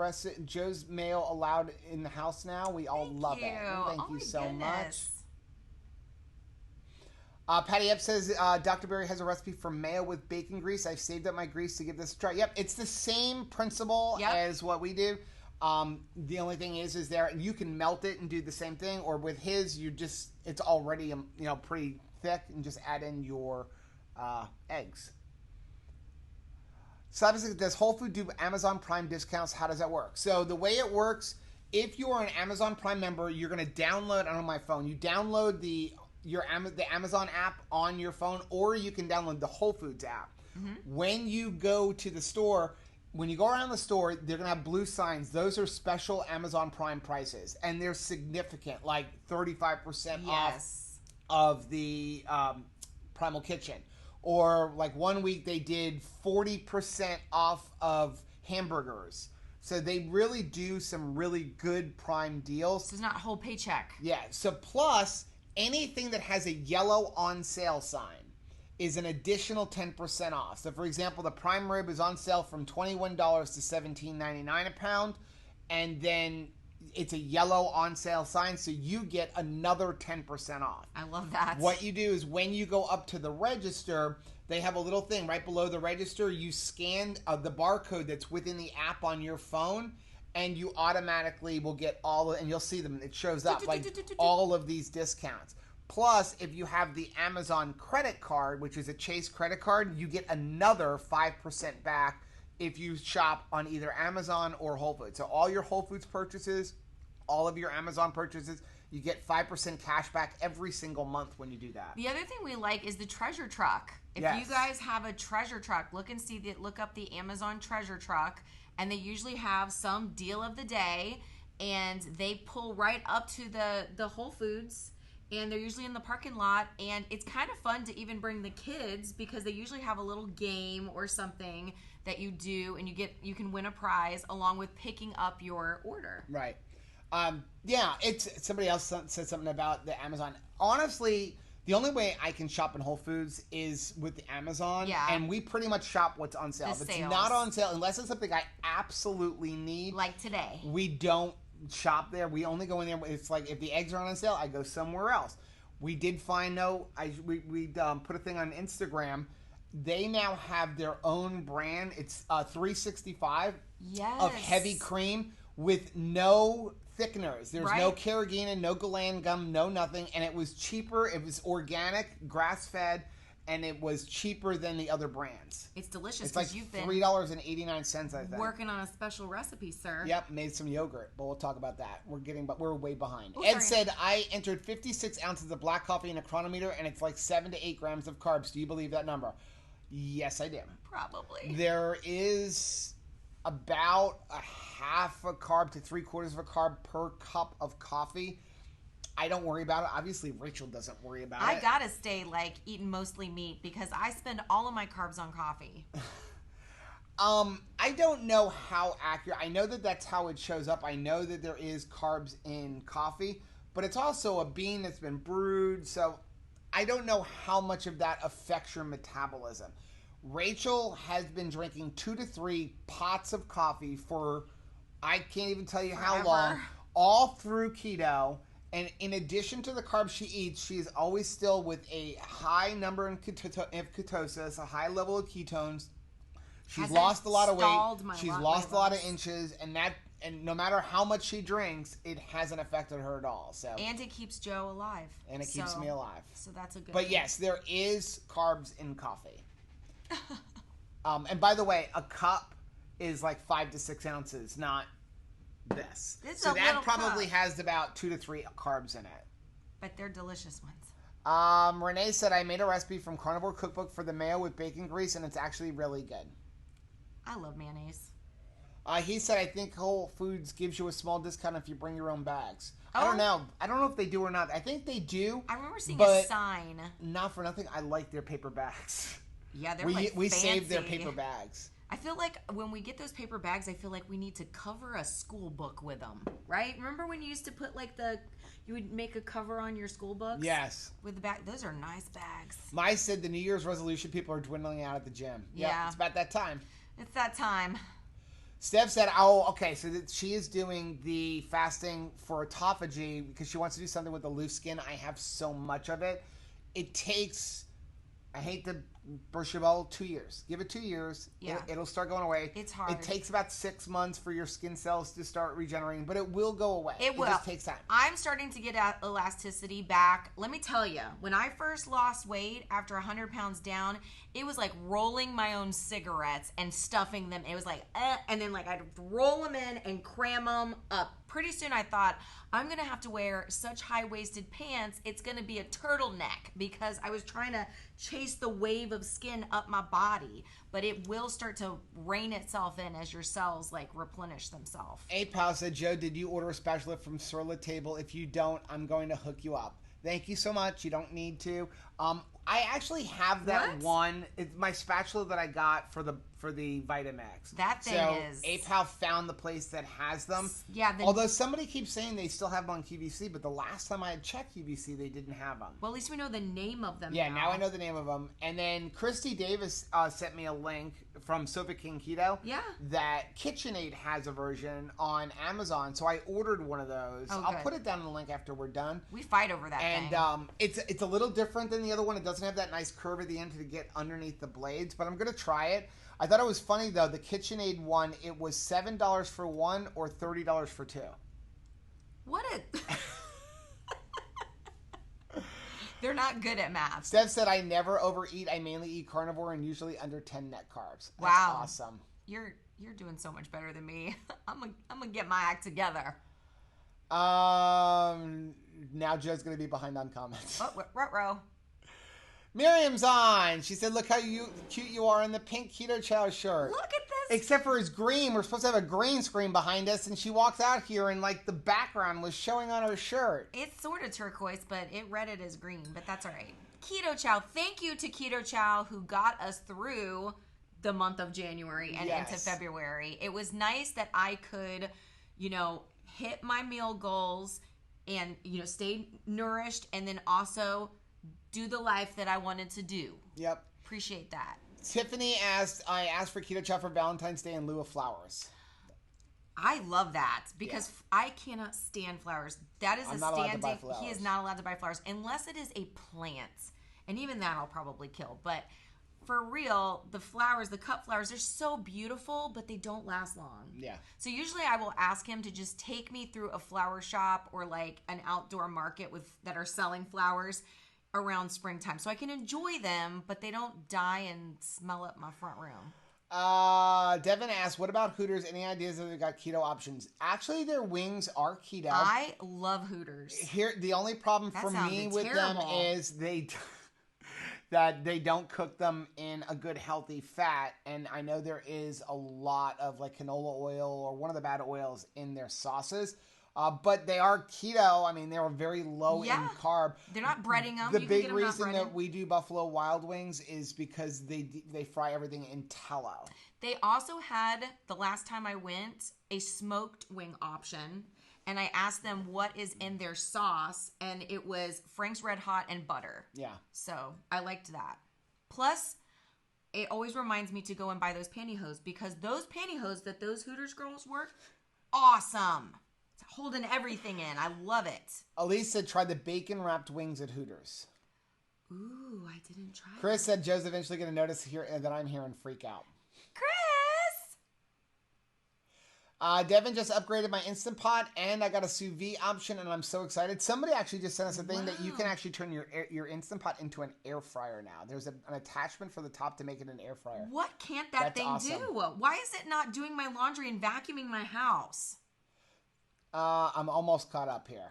A: mail allowed in the house now. We all love it. Thank you so much. Patty Epps says, Dr. Berry has a recipe for mayo with bacon grease. I've saved up my grease to give this a try. Yep, it's the same principle as what we do. The only thing is there you can melt it and do the same thing, or with his, it's already pretty thick, and just add in your eggs. So obviously, does Whole Food do Amazon Prime discounts? How does that work? So the way it works, if you are an Amazon Prime member, you're going to download on my phone. You download the Amazon app on your phone, or you can download the Whole Foods app. Mm-hmm. When you go to the store, when you go around the store, they're going to have blue signs. Those are special Amazon Prime prices, and they're significant, like 35% off of the Primal Kitchen. Or like one week they did 40% off of hamburgers. So they really do some really good Prime deals.
B: This is not a whole paycheck.
A: Yeah. So plus... anything that has a yellow on sale sign is an additional 10% off. So, for example, the prime rib is on sale from $21 to $17.99 a pound, and then it's a yellow on sale sign, so you get another 10% off.
B: I love that.
A: What you do is when you go up to the register, they have a little thing right below the register. You scan the barcode that's within the app on your phone, and you automatically will get and you'll see them. It shows up like all of these discounts. Plus, if you have the Amazon credit card, which is a Chase credit card, you get another 5% back if you shop on either Amazon or Whole Foods. So all your Whole Foods purchases, all of your Amazon purchases, you get 5% cash back every single month when you do that.
B: The other thing we like is the treasure truck. If you guys have a treasure truck, look up the Amazon treasure truck. And they usually have some deal of the day, and they pull right up to the Whole Foods, and they're usually in the parking lot, and it's kind of fun to even bring the kids because they usually have a little game or something that you do, and you can win a prize along with picking up your order.
A: Right. It's somebody else said something about the Amazon. Honestly, the only way I can shop in Whole Foods is with the Amazon, and we pretty much shop what's on sale. If it's not on sale, unless it's something I absolutely need,
B: like today,
A: we don't shop there. We only go in there. It's like if the eggs are on sale, I go somewhere else. We did find though. We put a thing on Instagram. They now have their own brand. It's 365 of heavy cream with no thickeners. There's no carrageenan, no gland gum, no nothing. And it was cheaper. It was organic, grass-fed, and it was cheaper than the other brands.
B: It's delicious.
A: It's like
B: you've been
A: $3.89, I think.
B: Working on a special recipe, sir.
A: Yep, made some yogurt, but we'll talk about that. We're way behind. Ed said, I entered 56 ounces of black coffee in a chronometer, and it's like 7 to 8 grams of carbs. Do you believe that number? Yes, I do.
B: Probably.
A: There is about a half a carb to 3/4 of a carb per cup of coffee. I don't worry about it. Obviously, Rachel doesn't worry about it.
B: I gotta stay eating mostly meat because I spend all of my carbs on coffee.
A: I don't know how accurate. I know that that's how it shows up. I know that there is carbs in coffee, but it's also a bean that's been brewed, so I don't know how much of that affects your metabolism. Rachel has been drinking 2 to 3 pots of coffee for, I can't even tell you how long, all through keto. And in addition to the carbs she eats, she is always still with a high number of ketosis, a high level of ketones. She's lost a lot of weight. She's lost a lot of inches, and no matter how much she drinks, it hasn't affected her at all. So
B: and it keeps Joe alive.
A: And it keeps me alive.
B: So that's a good.
A: But yes, there is carbs in coffee. And by the way, a cup is like 5 to 6 ounces, not this. So that probably has about 2 to 3 carbs in it.
B: But they're delicious ones.
A: Renee said, I made a recipe from Carnivore Cookbook for the mayo with bacon grease, and it's actually really good.
B: I love mayonnaise.
A: He said, I think Whole Foods gives you a small discount if you bring your own bags. I don't know. I don't know if they do or not. I think they do.
B: I remember seeing a sign.
A: Not for nothing. I like their paper bags.
B: Yeah, they're
A: we
B: fancy.
A: save their paper bags.
B: I feel like when we get those paper bags, I feel like we need to cover a school book with them, right? Remember when you used to put you would make a cover on your school books?
A: Yes.
B: With the bag. Those are nice bags.
A: Mai said the New Year's resolution people are dwindling out at the gym. Yeah. It's about that time.
B: It's that time.
A: Steph said, oh, okay, so that she is doing the fasting for autophagy because she wants to do something with the loose skin. I have so much of it. It takes, I hate to burst your bubble, 2 years. Give it 2 years.
B: Yeah.
A: It'll start going away.
B: It's hard.
A: It takes about 6 months for your skin cells to start regenerating, but it will go away.
B: It will.
A: It just takes time.
B: I'm starting to get elasticity back. Let me tell you, when I first lost weight after 100 pounds down, it was like rolling my own cigarettes and stuffing them. It was like, and then I'd roll them in and cram them up. Pretty soon I thought, I'm going to have to wear such high-waisted pants, it's going to be a turtleneck because I was trying to chase the wave of skin up my body. But it will start to rein itself in as your cells replenish themselves.
A: A-Pal said, Joe, did you order a spatula from Sur La Table? If you don't, I'm going to hook you up. Thank you so much. You don't need to. I actually have that one. It's my spatula that I got for the Vitamix.
B: That thing is.
A: A-Pal found the place that has them.
B: Yeah.
A: Although somebody keeps saying they still have them on QVC, but the last time I had checked QVC, they didn't have them.
B: Well, at least we know the name of them.
A: Yeah, now I know the name of them. And then Christy Davis sent me a link from Sofa King Keto.
B: Yeah.
A: That KitchenAid has a version on Amazon, so I ordered one of those. I'll put it down in the link after we're done.
B: We fight over that thing.
A: And it's a little different than the other one. It doesn't have that nice curve at the end to get underneath the blades, but I'm going to try it. I thought it was funny, though. The KitchenAid one, it was $7 for one or $30 for two.
B: What They're not good at math.
A: Steph said, I never overeat. I mainly eat carnivore and usually under 10 net carbs. That's
B: wow.
A: Awesome.
B: You're doing so much better than me. I'm gonna get my act together.
A: Now Joe's going to be behind on comments.
B: Ruh-roh.
A: Miriam's on. She said, look how cute you are in the pink Keto Chow shirt.
B: Look at this.
A: Except for it's green. We're supposed to have a green screen behind us, and she walks out here and the background was showing on her shirt.
B: It's sort of turquoise, but it read it as green, but that's all right. Keto Chow. Thank you to Keto Chow who got us through the month of January and into February. It was nice that I could, hit my meal goals and, stay nourished and then also do the life that I wanted to do.
A: Yep.
B: Appreciate that.
A: Tiffany I asked for Keto Chow for Valentine's Day in lieu of flowers.
B: I love that because I cannot stand flowers. That is
A: I'm not allowed to buy flowers.
B: He is not allowed to buy flowers unless it is a plant. And even that I'll probably kill. But for real, the flowers, the cut flowers, they're so beautiful, but they don't last long.
A: Yeah.
B: So usually I will ask him to just take me through a flower shop or like an outdoor market that are selling flowers around springtime. So I can enjoy them, but they don't die and smell up my front room.
A: Devin asked, what about Hooters? Any ideas if they got keto options? Actually, their wings are keto.
B: I love Hooters.
A: Here, the only problem for me with them is that they don't cook them in a good healthy fat, and I know there is a lot of like canola oil or one of the bad oils in their sauces. But they are keto. I mean, they're very low in carb.
B: They're not breading them.
A: The big reason that we do Buffalo Wild Wings is because they fry everything in tallow.
B: They also had, the last time I went, a smoked wing option. And I asked them what is in their sauce. And it was Frank's Red Hot and butter. Yeah. So I liked that. Plus, it always reminds me to go and buy those pantyhose. Because those pantyhose that those Hooters girls wore, awesome. Holding everything in. I love it.
A: Elise said try the bacon wrapped wings at Hooters.
B: Ooh, I didn't try
A: Chris said Joe's eventually going to notice here that I'm here and freak out.
B: Chris!
A: Devin just upgraded my Instant Pot and I got a sous vide option and I'm so excited. Somebody actually just sent us a thing that you can actually turn your Instant Pot into an air fryer now. There's an attachment for the top to make it an air fryer.
B: What can't that thing do? Why is it not doing my laundry and vacuuming my house?
A: I'm almost caught up here.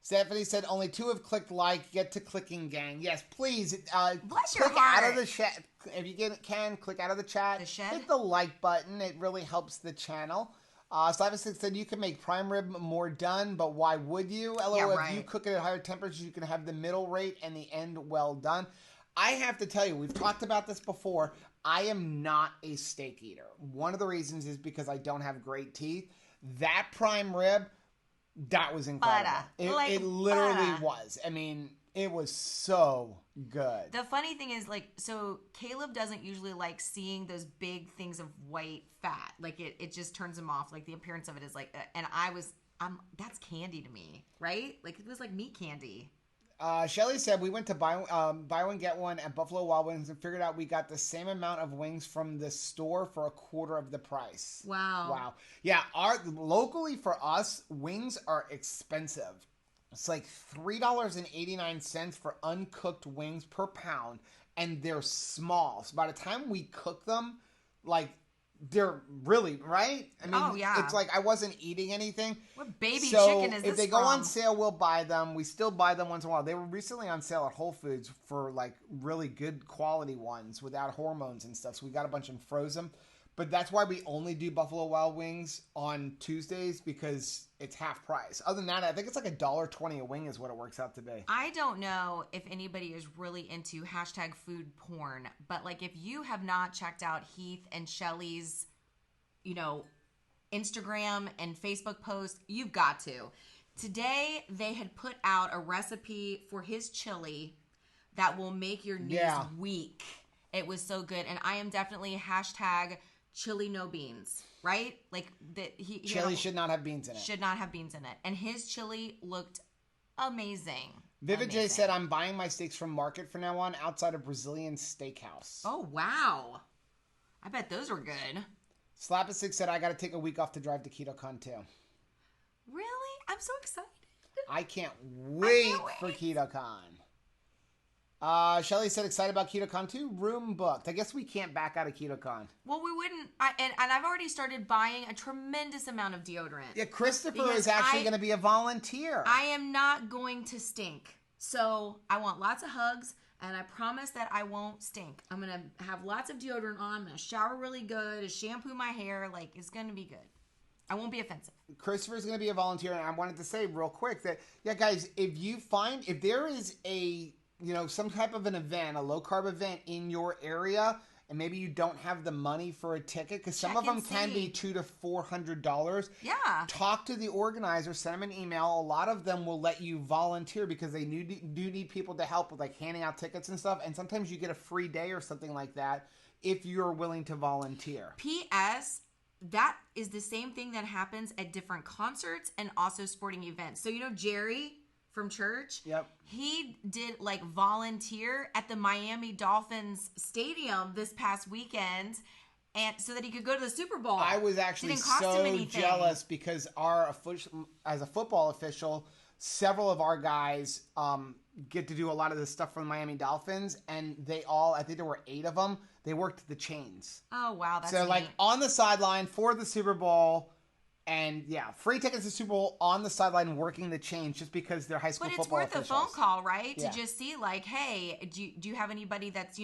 A: Stephanie said only 2 have clicked like. Get to clicking, gang. Yes, please.
B: Bless
A: your
B: your heart.
A: Out of the chat. If you can, click out of the chat.
B: The shed?
A: Hit the like button. It really helps the channel. Slavistic said you can make prime rib more done, but why would you? LOL, if you cook it at higher temperatures, you can have the middle rate and the end well done. I have to tell you, we've talked about this before. I am not a steak eater. One of the reasons is because I don't have great teeth. That prime rib, that was incredible. It literally was. I mean, it was so good.
B: The funny thing is, so Caleb doesn't usually like seeing those big things of white fat. Like, it just turns him off. Like, the appearance of it is like, and that's candy to me, right? Like, it was like meat candy.
A: Shelly said we went to buy one, get one at Buffalo Wild Wings and figured out we got the same amount of wings from the store for a quarter of the price.
B: Wow.
A: Yeah, locally for us, wings are expensive. It's like $3.89 for uncooked wings per pound, and they're small. So by the time we cook them, they're really, right? I mean, it's like I wasn't eating anything.
B: What baby chicken is this
A: if they go on sale, we'll buy them. We still buy them once in a while. They were recently on sale at Whole Foods for really good quality ones without hormones and stuff. So we got a bunch and froze them. But that's why we only do Buffalo Wild Wings on Tuesdays because it's half price. Other than that, I think it's like $1.20 a wing is what it works out to be.
B: I don't know if anybody is really into #food porn, but if you have not checked out Heath and Shelly's, Instagram and Facebook post, you've got to. Today, they had put out a recipe for his chili that will make your knees weak. It was so good. And I am definitely #chili no beans, right?
A: Chili should not have beans in it.
B: Should not have beans in it. And his chili looked amazing.
A: Vivid J said, I'm buying my steaks from Market from now on outside of Brazilian Steakhouse.
B: Oh, wow. I bet those were good.
A: Slapasick said, I got to take a week off to drive to KetoCon too.
B: Really? I'm so excited.
A: I can't wait for KetoCon. Shelly said, excited about KetoCon too. Room booked. I guess we can't back out of KetoCon.
B: Well, we wouldn't. And I've already started buying a tremendous amount of deodorant.
A: Yeah, Christopher is actually going to be a volunteer.
B: I am not going to stink. So I want lots of hugs, and I promise that I won't stink. I'm going to have lots of deodorant on. I'm going to shower really good, shampoo my hair. It's going to be good. I won't be offensive.
A: Christopher's going to be a volunteer, and I wanted to say real quick that, guys, if there is some type of an event, a low-carb event in your area, and maybe you don't have the money for a ticket, because some of them can be $200 to $400.
B: Yeah.
A: Talk to the organizer, send them an email. A lot of them will let you volunteer because they do need people to help with handing out tickets and stuff, and sometimes you get a free day or something like that if you're willing to volunteer.
B: P.S. that is the same thing that happens at different concerts and also sporting events. So, Jerry from church,
A: yep,
B: he did like volunteer at the Miami Dolphins stadium this past weekend, and so that he could go to the Super Bowl.
A: I was actually so jealous because as a football official, several of our guys get to do a lot of this stuff for the Miami Dolphins, and I think there were 8 of them. They worked the chains.
B: Oh wow, that's
A: so
B: neat.
A: Like on the sideline for the Super Bowl. And free tickets to the Super Bowl on the sideline working the chains just because they're high school football officials.
B: But it's worth a phone call, right? Yeah. To just see like, hey, do you have anybody that's,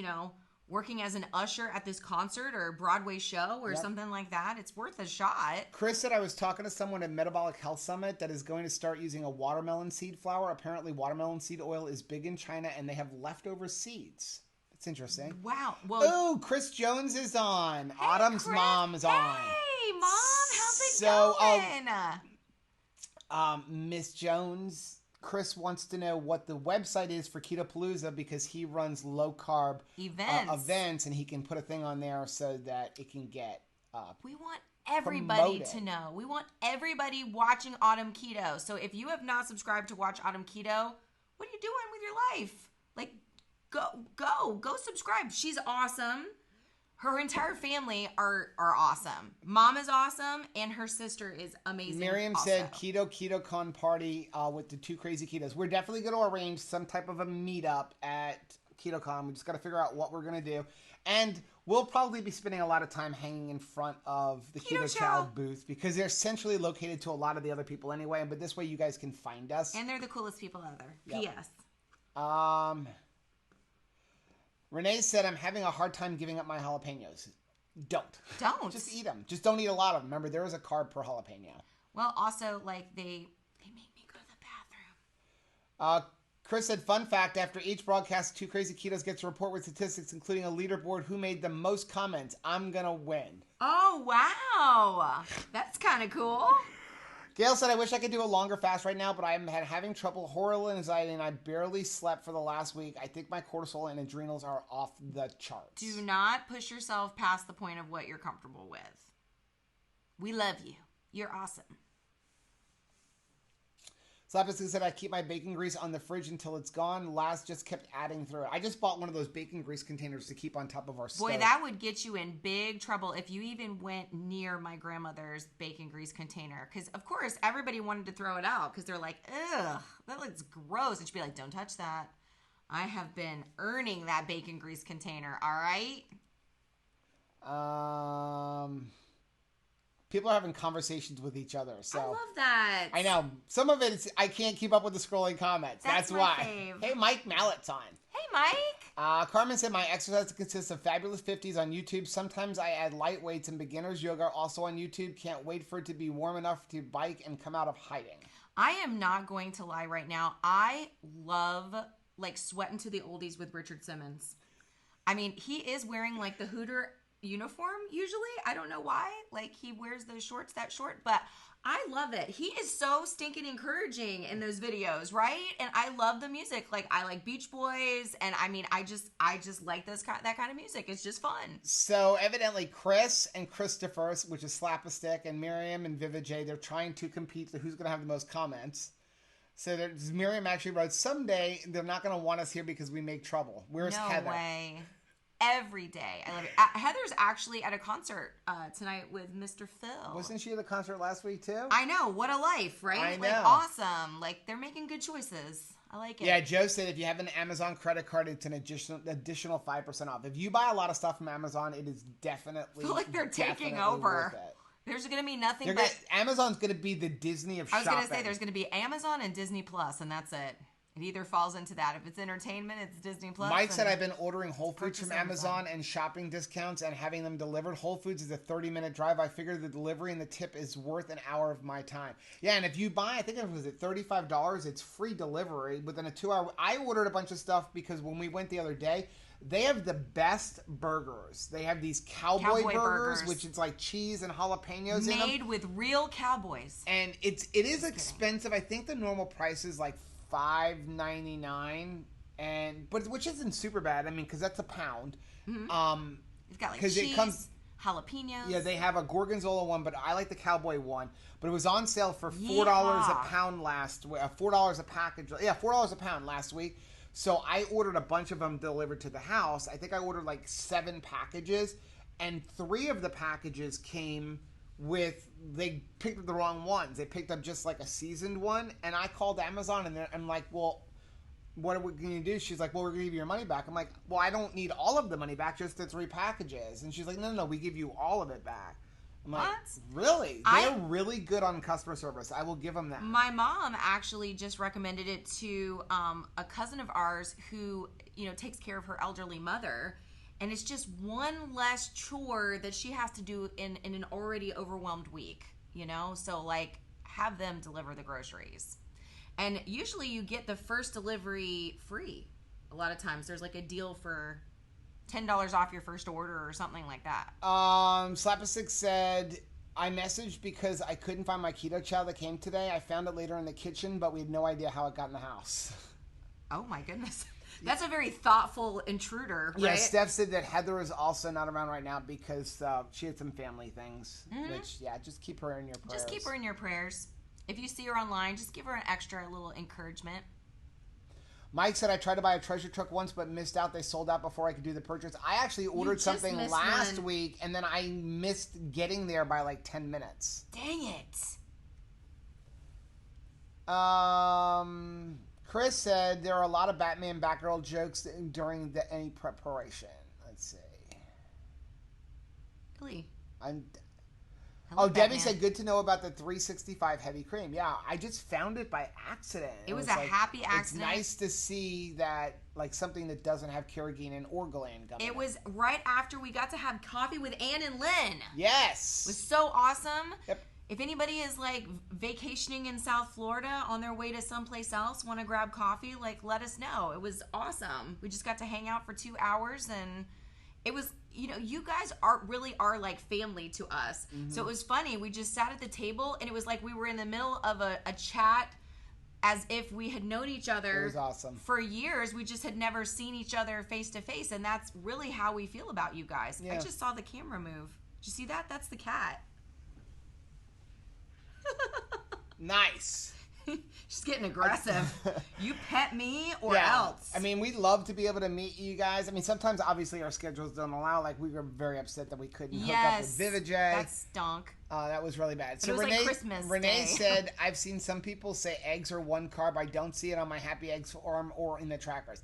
B: working as an usher at this concert or Broadway show or something like that? It's worth a shot.
A: Chris said I was talking to someone at Metabolic Health Summit that is going to start using a watermelon seed flour. Apparently watermelon seed oil is big in China and they have leftover seeds. That's interesting.
B: Wow. Well,
A: oh, Chris Jones is on. Hey, Autumn's Chris. Mom is on.
B: Hey, Mom. How's it going?
A: Miss Jones, Chris wants to know what the website is for Ketopalooza because he runs low carb events and he can put a thing on there so that it can get
B: we want everybody to know. We want everybody watching Autumn Keto. So if you have not subscribed to watch Autumn Keto, what are you doing with your life? Like go subscribe. She's awesome. Her entire family are awesome. Mom is awesome, and her sister is amazing.
A: Miriam said KetoCon party with the 2 Krazy Ketos. We're definitely going to arrange some type of a meetup at KetoCon. We just got to figure out what we're going to do. And we'll probably be spending a lot of time hanging in front of the Keto Chow booth because they're centrally located to a lot of the other people anyway. But this way you guys can find us.
B: And they're the coolest people out there. Yep.
A: P.S. Renee said, I'm having a hard time giving up my jalapenos. Don't. Just eat them. Just don't eat a lot of them. Remember, there is a carb per jalapeno.
B: Well, also, like, they make me go to the bathroom.
A: Chris said, fun fact, after each broadcast, 2 Krazy Ketos gets a report with statistics, including a leaderboard who made the most comments. I'm going to win.
B: Oh, wow. That's kind of cool.
A: Gail said, I wish I could do a longer fast right now, but I'm having trouble, horrible anxiety, and I barely slept for the last week. I think my cortisol and adrenals are off the charts.
B: Do not push yourself past the point of what you're comfortable with. We love you. You're awesome.
A: Slapis said, I keep my bacon grease on the fridge until it's gone. Last just kept adding through it. I just bought one of those bacon grease containers to keep on top of our stove.
B: Boy, that would get you in big trouble if you even went near my grandmother's bacon grease container. Because, of course, everybody wanted to throw it out because they're like, ugh, that looks gross. And she'd be like, don't touch that. I have been earning that bacon grease container, all right?
A: People are having conversations with each other. So
B: I love that.
A: I know. Some of it is I can't keep up with the scrolling comments. That's why.
B: Fave.
A: Hey, Mike Mallett's on.
B: Hey, Mike.
A: Carmen said, my exercise consists of Fabulous 50s on YouTube. Sometimes I add light weights and beginner's yoga also on YouTube. Can't wait for it to be warm enough to bike and come out of hiding.
B: I am not going to lie right now. I love like sweating to the oldies with Richard Simmons. I mean, he is wearing like the Hooter uniform usually. I don't know why. Like he wears those shorts that short, but I love it. He is so stinking encouraging in those videos, right? And I love the music. Like I like Beach Boys, and I mean, I just like that kind of music. It's just fun.
A: So evidently, Chris and Christopher, which is Slap a Stick, and Miriam and Vivid J, they're trying to compete to who's going to have the most comments. So Miriam actually wrote, someday they're not going to want us here because we make trouble. Where's Heather?
B: No way. Every day. I love it. Heather's actually at a concert tonight with Mr. Phil.
A: Wasn't she at the concert last week too?
B: I know. What a life, right?
A: I know.
B: Like, awesome. Like, they're making good choices. I like it.
A: Yeah, Joe said if you have an Amazon credit card, it's an additional 5% off. If you buy a lot of stuff from Amazon, it is definitely
B: I feel like they're taking over. There's going to be nothing but...
A: Amazon's going to be the Disney of shopping.
B: I was going to say, there's going to be Amazon and Disney Plus, and that's it. It either falls into that. If it's entertainment, it's Disney Plus.
A: Mike said I've been ordering Whole Foods from Amazon and shopping discounts and having them delivered. Whole Foods is a 30-minute drive. I figure the delivery and the tip is worth an hour of my time. Yeah, and if you buy, I think it was at $35, it's free delivery within a 2-hour. I ordered a bunch of stuff because when we went the other day, they have the best burgers. They have these cowboy burgers, which is like cheese and jalapenos in them.
B: Made with real cowboys.
A: And it is expensive. I think the normal price is like $5.99, but which isn't super bad. I mean, because that's a pound.
B: Mm-hmm. It's got like cheese, jalapenos.
A: Yeah, they have a gorgonzola one, but I like the cowboy one. But it was on sale for $4
B: Yeehaw.
A: a pound $4 a package. Yeah, $4 a pound last week. So I ordered a bunch of them delivered to the house. I think I ordered like 7 packages, and 3 of the packages came with, they picked up the wrong ones. They picked up just like a seasoned one, and I called Amazon and I'm like, well, what are we going to do? She's like, well, we're going to give you your money back. I'm like, well, I don't need all of the money back, just the 3 packages. And she's like, no, we give you all of it back. I'm like,
B: What?
A: Really? They're really good on customer service. I will give them that.
B: My mom actually just recommended it to a cousin of ours who, takes care of her elderly mother. And it's just one less chore that she has to do in an already overwhelmed week, So, like, have them deliver the groceries. And usually you get the first delivery free. A lot of times there's like a deal for $10 off your first order or something like that.
A: Slap-a-Six said, I messaged because I couldn't find my Keto Chow that came today. I found it later in the kitchen, but we had no idea how it got in the house.
B: Oh my goodness. That's a very thoughtful intruder, right?
A: Yeah, Steph said that Heather is also not around right now because she had some family things.
B: Mm-hmm.
A: Which, just keep her in your prayers.
B: Just keep her in your prayers. If you see her online, just give her an extra little encouragement.
A: Mike said, I tried to buy a treasure truck once, but missed out. They sold out before I could do the purchase. I actually ordered something last week, and then I missed getting there by like 10 minutes.
B: Dang it.
A: Chris said, there are a lot of Batman Batgirl jokes during any preparation. Let's see.
B: Really?
A: Hello, Debbie said, good to know about the 365 heavy cream. Yeah, I just found it by accident.
B: It was a happy accident.
A: It's nice to see that, like, something that doesn't have carrageenan or gland gum.
B: It was right after we got to have coffee with Ann and Lynn.
A: Yes.
B: It was so awesome.
A: Yep.
B: If anybody is, like, vacationing in South Florida on their way to someplace else, want to grab coffee, like, let us know. It was awesome. We just got to hang out for 2 hours, and it was... you guys really are like family to us. Mm-hmm. So it was funny. We just sat at the table, and it was like we were in the middle of a chat as if we had known each other.
A: It was awesome.
B: For years. We just had never seen each other face to face, and that's really how we feel about you guys. Yeah. I just saw the camera move. Did you see that? That's the cat.
A: Nice.
B: She's getting aggressive. You pet me or else.
A: I mean, we'd love to be able to meet you guys. I mean, sometimes obviously our schedules don't allow. Like, we were very upset that we couldn't hook up with Vivajay.
B: That stunk.
A: That was really bad.
B: But so it was like Christmas
A: Renee
B: Day.
A: said, I've seen some people say eggs are 1 carb. I don't see it on my Happy Eggs form or in the trackers.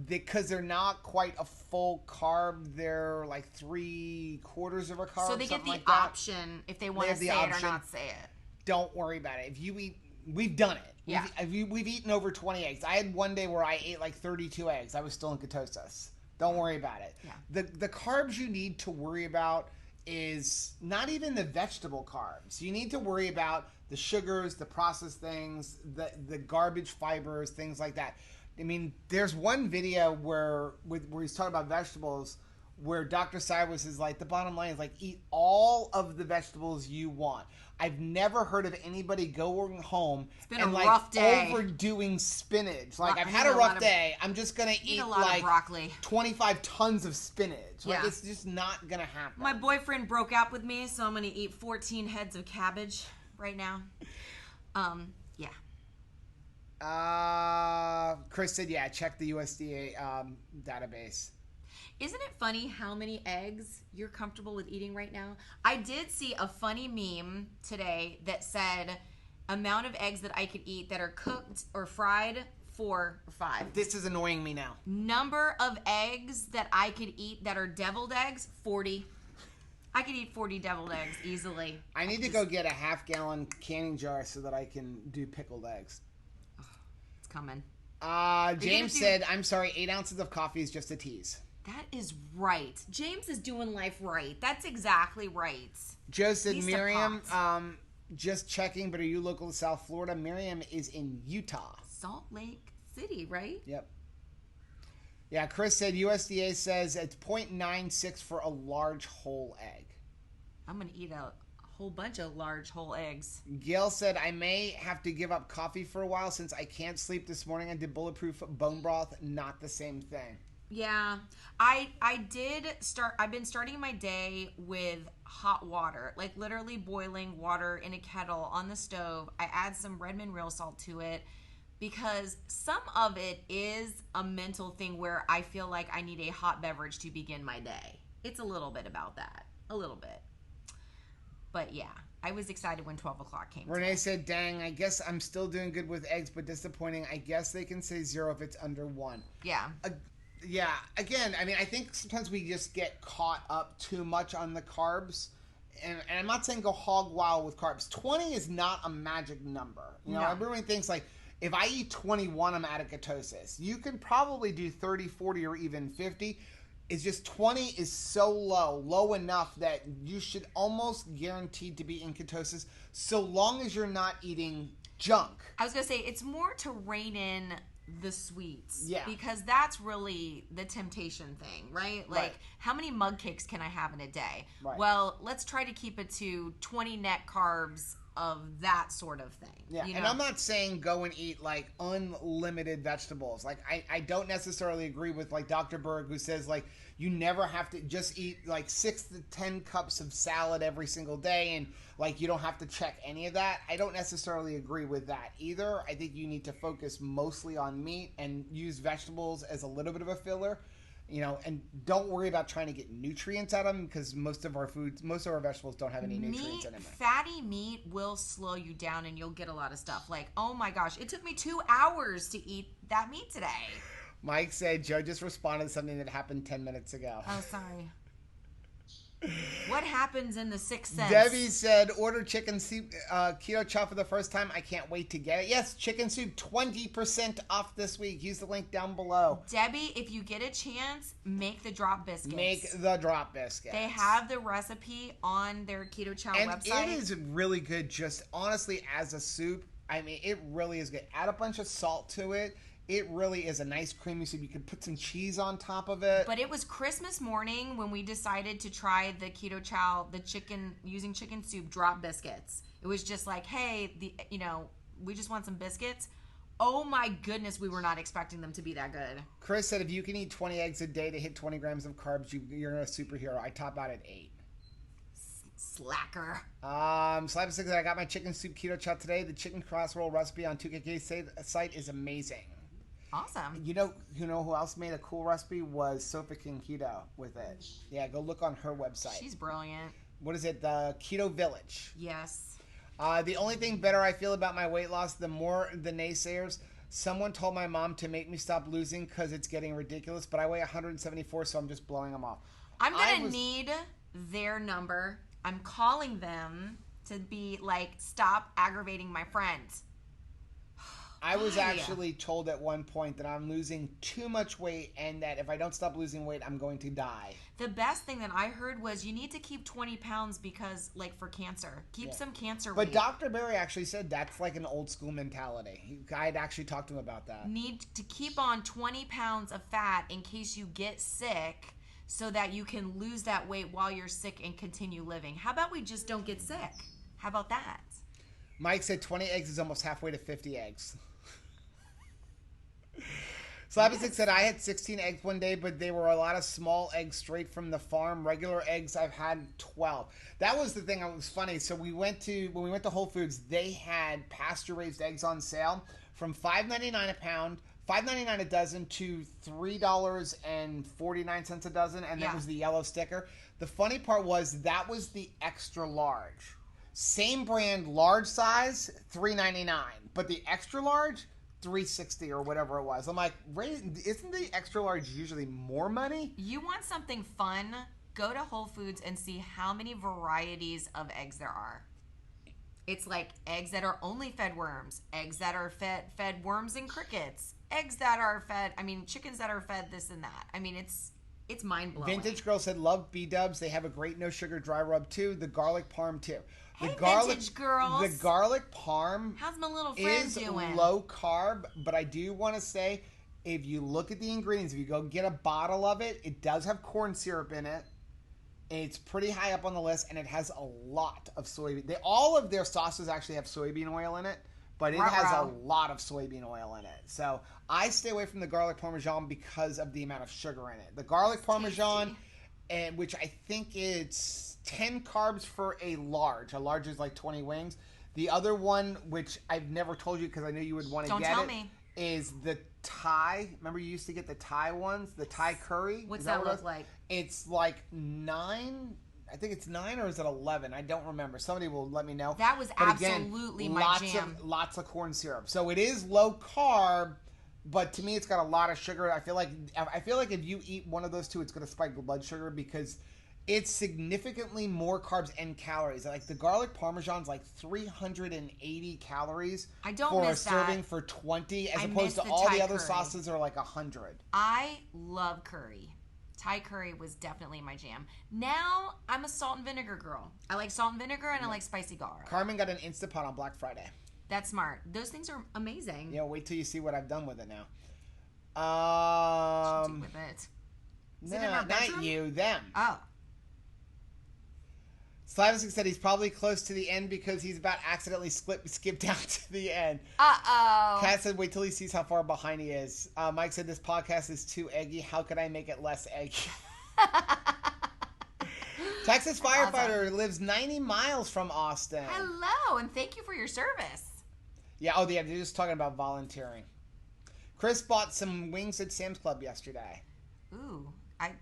A: Because they're not quite a full carb. They're like 3/4 of a carb.
B: So they get the
A: like
B: option if they want to say it or not say it.
A: Don't worry about it. If you eat... We've done it.
B: Yeah.
A: We've eaten over 20 eggs. I had one day where I ate like 32 eggs. I was still in ketosis. Don't worry about it.
B: Yeah.
A: The carbs you need to worry about is not even the vegetable carbs. You need to worry about the sugars, the processed things, the garbage fibers, things like that. I mean, there's one video where he's talking about vegetables where Dr. Cyrus is like, the bottom line is like, eat all of the vegetables you want. I've never heard of anybody going home and like
B: rough day.
A: Overdoing spinach. Like, I've had a rough day. I'm just going to eat like
B: broccoli.
A: 25 tons of spinach. Like,
B: yeah.
A: It's just not going to happen.
B: My boyfriend broke up with me, so I'm going to eat 14 heads of cabbage right now. Yeah.
A: Chris said, yeah, check the USDA database.
B: Isn't it funny how many eggs you're comfortable with eating right now? I did see a funny meme today that said amount of eggs that I could eat that are cooked or fried, 4 or 5.
A: This is annoying me now.
B: Number of eggs that I could eat that are deviled eggs, 40. I could eat 40 deviled eggs easily.
A: I need to go get a half-gallon canning jar so that I can do pickled eggs.
B: Oh, it's coming.
A: James said, I'm sorry, 8 ounces of coffee is just a tease.
B: That is right. James is doing life right. That's exactly right.
A: Joe said, Miriam, just checking, but are you local to South Florida? Miriam is in Utah.
B: Salt Lake City, right?
A: Yep. Yeah, Chris said USDA says it's 0.96 for a large whole egg.
B: I'm going to eat a whole bunch of large whole eggs.
A: Gail said, I may have to give up coffee for a while since I can't sleep this morning. I did bulletproof bone broth. Not the same thing.
B: Yeah. I've been starting my day with hot water, like literally boiling water in a kettle on the stove. I add some Redmond real salt to it because some of it is a mental thing where I feel like I need a hot beverage to begin my day. It's a little bit about that. A little bit. But yeah, I was excited when 12 o'clock came.
A: Renee said, dang, I guess I'm still doing good with eggs, but disappointing. I guess they can say 0 if it's under 1.
B: Yeah.
A: Yeah, again, I mean, I think sometimes we just get caught up too much on the carbs. And I'm not saying go hog wild with carbs. 20 is not a magic number. You know, everyone thinks like, if I eat 21, I'm out of ketosis. You can probably do 30, 40, or even 50. It's just 20 is so low enough that you should almost guaranteed to be in ketosis so long as you're not eating junk.
B: I was going to say, it's more to rein in the sweets.
A: Yeah.
B: Because that's really the temptation thing, right? Like, how many mug cakes can I have in a day?
A: Right.
B: Well, let's try to keep it to 20 net carbs of that sort of thing.
A: Yeah,
B: you know?
A: and I'm not saying go and eat like unlimited vegetables. Like I don't necessarily agree with like Dr. Berg, who says like you never have to just eat like 6 to 10 cups of salad every single day and like you don't have to check any of that. I don't necessarily agree with that either. I think you need to focus mostly on meat and use vegetables as a little bit of a filler. You know, and don't worry about trying to get nutrients out of them because most of our vegetables don't have any nutrients in them.
B: Fatty meat will slow you down and you'll get a lot of stuff. Like, oh my gosh, it took me 2 hours to eat that meat today.
A: Mike said Joe just responded to something that happened 10 minutes ago.
B: Oh, sorry. What happens in the Sixth Sense?
A: Debbie said, order chicken soup, Keto Chow for the first time. I can't wait to get it. Yes, chicken soup, 20% off this week. Use the link down below.
B: Debbie, if you get a chance, make the drop biscuits.
A: Make the drop biscuits.
B: They have the recipe on their Keto Chow website.
A: It is really good, just honestly, as a soup. I mean, it really is good. Add a bunch of salt to it. It really is a nice creamy soup. You could put some cheese on top of it.
B: But it was Christmas morning when we decided to try the Keto Chow, using chicken soup drop biscuits. It was just like, hey, we just want some biscuits. Oh my goodness, we were not expecting them to be that good.
A: Chris said if you can eat 20 eggs a day to hit 20 grams of carbs, you're a superhero. I top out at 8.
B: Slacker.
A: Slap said I got my chicken soup Keto Chow today. The chicken casserole recipe on 2KK's site is amazing.
B: Awesome.
A: You know who else made a cool recipe was Sofa King Keto with it. Yeah, go look on her website.
B: She's brilliant.
A: What is it? The Keto Village.
B: Yes.
A: The only thing better I feel about my weight loss, the more the naysayers. Someone told my mom to make me stop losing because it's getting ridiculous, but I weigh 174, so I'm just blowing them off.
B: I'm going to need their number. I'm calling them to be like, stop aggravating my friends.
A: I was actually told at one point that I'm losing too much weight and that if I don't stop losing weight, I'm going to die. The
B: best thing that I heard was you need to keep 20 pounds because, like, for cancer. Keep some cancer weight.
A: But Dr. Berry actually said that's like an old school mentality. I had actually talked to him about that.
B: Need to keep on 20 pounds of fat in case you get sick so that you can lose that weight while you're sick and continue living. How about we just don't get sick? How about that?
A: Mike said 20 eggs is almost halfway to 50 eggs. Slapstick said I had 16 eggs one day, but they were a lot of small eggs straight from the farm. Regular eggs, I've had 12. That was the thing that was funny. So when we went to Whole Foods, they had pasture-raised eggs on sale from $5.99 a pound, $5.99 a dozen to $3.49 a dozen, and that was the yellow sticker. The funny part was that was the extra large. Same brand, large size, $3.99, but the extra large, $3.60 or whatever it was. I'm like, isn't the extra large usually more money?
B: You want something fun? Go to Whole Foods and see how many varieties of eggs there are. It's like eggs that are only fed worms, eggs that are fed worms and crickets, eggs that are fed, chickens that are fed this and that. It's mind-blowing.
A: Vintage Girl said, love B-dubs. They have a great no-sugar dry rub, too. The garlic parm, too.
B: Vintage Girls.
A: The garlic parm
B: How's my little friend doing?
A: Low carb, but I do want to say, if you look at the ingredients, if you go get a bottle of it, it does have corn syrup in it. It's pretty high up on the list, and it has a lot of soybean. All of their sauces actually have soybean oil in it. but it has a lot of soybean oil in it. So I stay away from the garlic parmesan because of the amount of sugar in it. The garlic parmesan, and which I think it's 10 carbs for a large. A large is like 20 wings. The other one, which I've never told you because I knew you would want to get it.
B: Don't tell me.
A: Is the Thai. Remember you used to get the Thai ones? The Thai curry?
B: What's that look like?
A: It's like 9. I think it's 9 or is it 11? I don't remember. Somebody will let me know.
B: That was absolutely my jam.
A: Lots of corn syrup. So it is low carb, but to me it's got a lot of sugar. I feel like if you eat one of those two, it's going to spike blood sugar because it's significantly more carbs and calories. Like the garlic parmesan's like 380 calories for a serving for 20, as opposed to all the other sauces are like 100.
B: I love curry. Thai curry was definitely my jam. Now I'm a salt and vinegar girl. I like salt and vinegar and I like spicy garlic.
A: Carmen got an Instapot on Black Friday.
B: That's smart. Those things are amazing.
A: Yeah, wait till you see what I've done with it now.
B: What did you do with it? Is it in our bedroom?
A: Not you, them.
B: Oh.
A: Slavisik said he's probably close to the end because he's about accidentally skipped down to the end.
B: Uh-oh.
A: Kat said wait till he sees how far behind he is. Mike said this podcast is too eggy. How could I make it less eggy? Texas firefighter lives 90 miles from Austin.
B: Hello, and thank you for your service.
A: Yeah, they're just talking about volunteering. Chris bought some wings at Sam's Club yesterday.
B: Ooh. I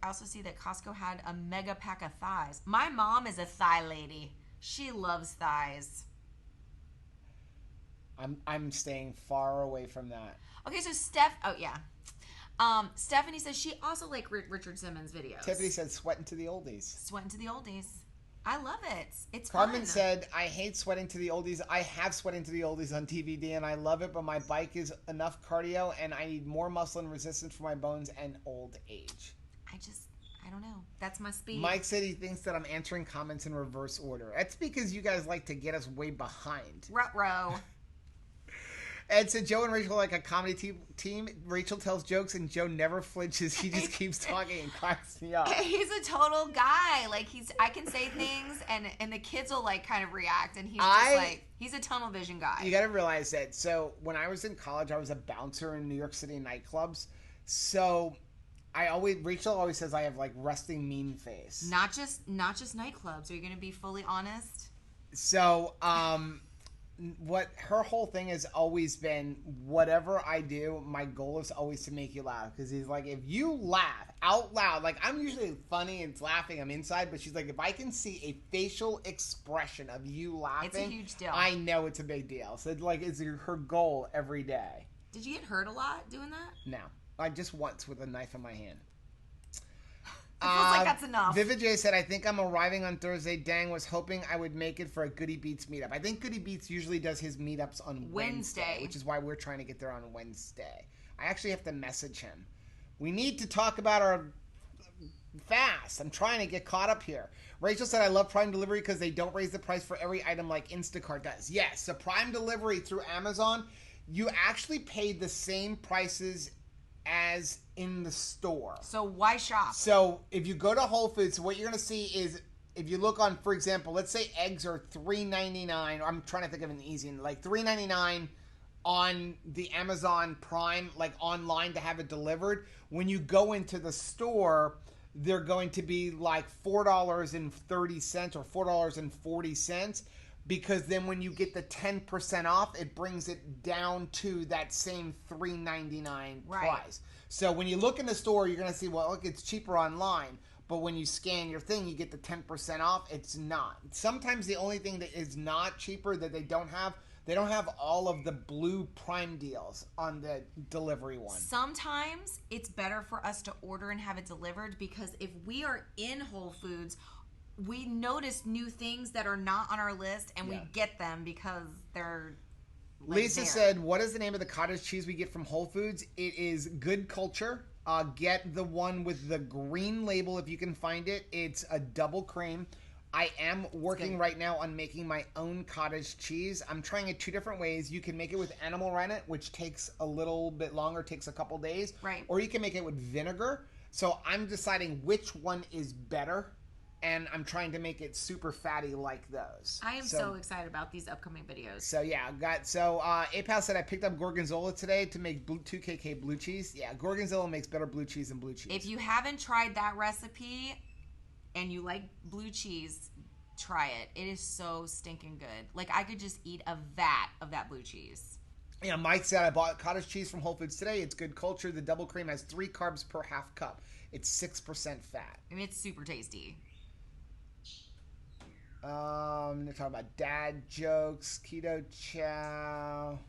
B: also see that Costco had a mega pack of thighs. My mom is a thigh lady. She loves thighs.
A: I'm staying far away from that.
B: Okay, so Stephanie says she also liked Richard Simmons' videos.
A: Tiffany said sweating to the oldies.
B: Sweating to the oldies. I love it. It's
A: Carmen
B: fun.
A: said, I hate sweating to the oldies. I have sweating to the oldies on DVD and I love it, but my bike is enough cardio and I need more muscle and resistance for my bones and old age.
B: I don't know. That's my speed.
A: Team. Mike said he thinks that I'm answering comments in reverse order. That's because you guys like to get us way behind.
B: Ruh-roh.
A: Ed said Joe and Rachel are like a comedy team. Rachel tells jokes and Joe never flinches. He just keeps talking and cracks me up.
B: He's a total guy. Like I can say things and the kids will like kind of react and he's a tunnel vision guy.
A: You got to realize that. So when I was in college, I was a bouncer in New York City nightclubs. So Rachel always says I have like resting mean face.
B: Not just nightclubs. Are you going to be fully honest?
A: So, what her whole thing has always been, whatever I do, my goal is always to make you laugh. Because he's like, if you laugh out loud, like I'm usually funny and laughing, I'm inside, but she's like, if I can see a facial expression of you laughing,
B: it's a huge deal.
A: I know it's a big deal. So like, it's her goal every day.
B: Did you get hurt a lot doing that?
A: No, I just once with a knife in my hand.
B: It feels like that's enough.
A: Vivid J said, I think I'm arriving on Thursday. Dang, was hoping I would make it for a Goody Beats meetup. I think Goody Beats usually does his meetups on Wednesday, which is why we're trying to get there on Wednesday. I actually have to message him. We need to talk about our fast. I'm trying to get caught up here. Rachel said, I love Prime Delivery because they don't raise the price for every item like Instacart does. Yes, so Prime Delivery through Amazon, you actually pay the same prices as in the store.
B: So why shop?
A: So if you go to Whole Foods, what you're going to see is, if you look on, for example, let's say eggs are $3.99. I'm trying to think of an easy, like $3.99 on the Amazon Prime, like online to have it delivered. When you go into the store, they're going to be like $4.30 or $4.40. Because then when you get the 10% off, it brings it down to that same $3.99 price. So when you look in the store, you're going to see, well, look, it's cheaper online. But when you scan your thing, you get the 10% off. It's not. Sometimes the only thing that is not cheaper that they don't have all of the blue Prime deals on the delivery one.
B: Sometimes it's better for us to order and have it delivered because if we are in Whole Foods, we notice new things that are not on our list, and we get them because they're like
A: Lisa said, what is the name of the cottage cheese we get from Whole Foods? It is Good Culture. Get the one with the green label if you can find it. It's a double cream. I am working right now on making my own cottage cheese. I'm trying it 2 different ways. You can make it with animal rennet, which takes a little bit longer, takes a couple days.
B: Right.
A: Or you can make it with vinegar. So I'm deciding which one is better. and I'm trying to make it super fatty like those.
B: I am so excited about these upcoming videos.
A: So yeah, APAL said I picked up Gorgonzola today to make 2KK blue cheese. Yeah, Gorgonzola makes better blue cheese than blue cheese.
B: If you haven't tried that recipe and you like blue cheese, try it. It is so stinking good. Like, I could just eat a vat of that blue cheese.
A: Yeah, Mike said I bought cottage cheese from Whole Foods today. It's good culture. The double cream has 3 carbs per half cup. It's 6% fat.
B: I mean, it's super tasty.
A: They're talking about dad jokes, Keto Chow.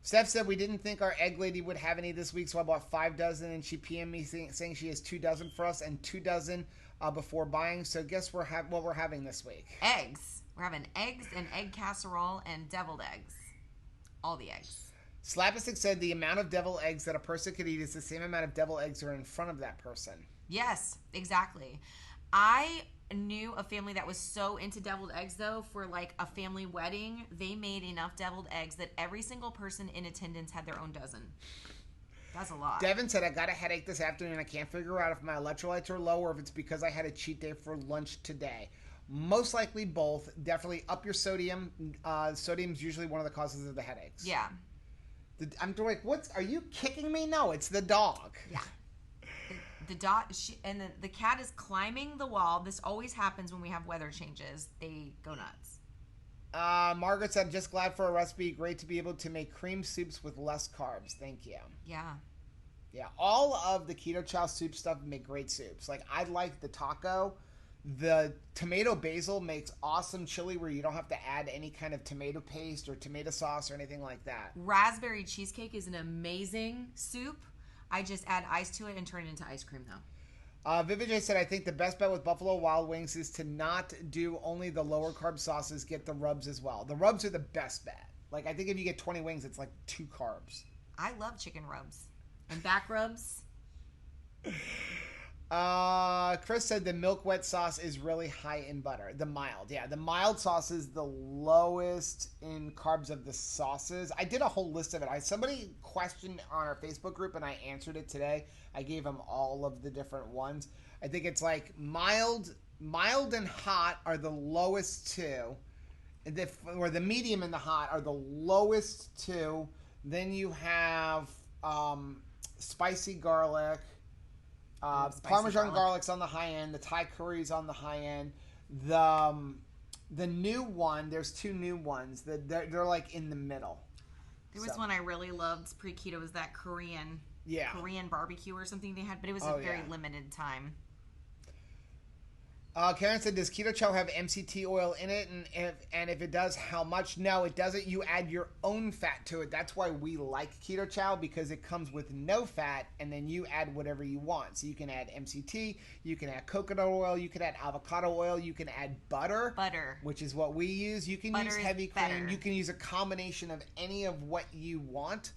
A: Steph said we didn't think our egg lady would have any this week, so I bought 5 dozen, and she PM'd me saying she has 2 dozen for us and 2 dozen before buying. So guess what we're having this week?
B: Eggs. We're having eggs and egg casserole and deviled eggs. All the eggs.
A: Slapstick said the amount of deviled eggs that a person could eat is the same amount of deviled eggs that are in front of that person.
B: Yes, exactly. I knew a family that was so into deviled eggs, though, for like a family wedding. They made enough deviled eggs that every single person in attendance had their own dozen. That's a lot.
A: Devin said, I got a headache this afternoon. I can't figure out if my electrolytes are low or if it's because I had a cheat day for lunch today. Most likely both. Definitely up your sodium. Sodium's usually one of the causes of the headaches.
B: Yeah.
A: I'm like, are you kicking me? No, it's the dog.
B: Yeah. The dog, and the cat is climbing the wall. This always happens when we have weather changes. They go nuts.
A: Margaret said, just glad for a recipe. Great to be able to make cream soups with less carbs. Thank you.
B: Yeah.
A: Yeah, all of the Keto Chow soup stuff make great soups. Like, I like the taco. The tomato basil makes awesome chili where you don't have to add any kind of tomato paste or tomato sauce or anything like that.
B: Raspberry cheesecake is an amazing soup. I just add ice to it and turn it into ice cream, though.
A: Vivijay said, I think the best bet with Buffalo Wild Wings is to not do only the lower carb sauces, get the rubs as well. The rubs are the best bet. Like, I think if you get 20 wings, it's like 2 carbs.
B: I love chicken rubs. And back rubs.
A: Chris said the milk wet sauce is really high in butter. The mild. Yeah, the mild sauce is the lowest in carbs of the sauces. I did a whole list of it. Somebody questioned on our Facebook group, and I answered it today. I gave them all of the different ones. I think it's like mild and hot are the lowest 2. Or the medium and the hot are the lowest 2. Then you have spicy garlic. Parmesan garlic's on the high end. The Thai curry's on the high end. The new one, there's 2 new ones. They're like in the middle.
B: There was one I really loved pre-keto. Was that Korean barbecue or something they had, but it was a very limited time.
A: Karen said, does Keto Chow have MCT oil in it? And if it does, how much? No, it doesn't. You add your own fat to it. That's why we like Keto Chow, because it comes with no fat, and then you add whatever you want. So you can add MCT, you can add coconut oil, you can add avocado oil, you can add butter, which is what we use. You can use heavy cream. You can use a combination of any of what you want.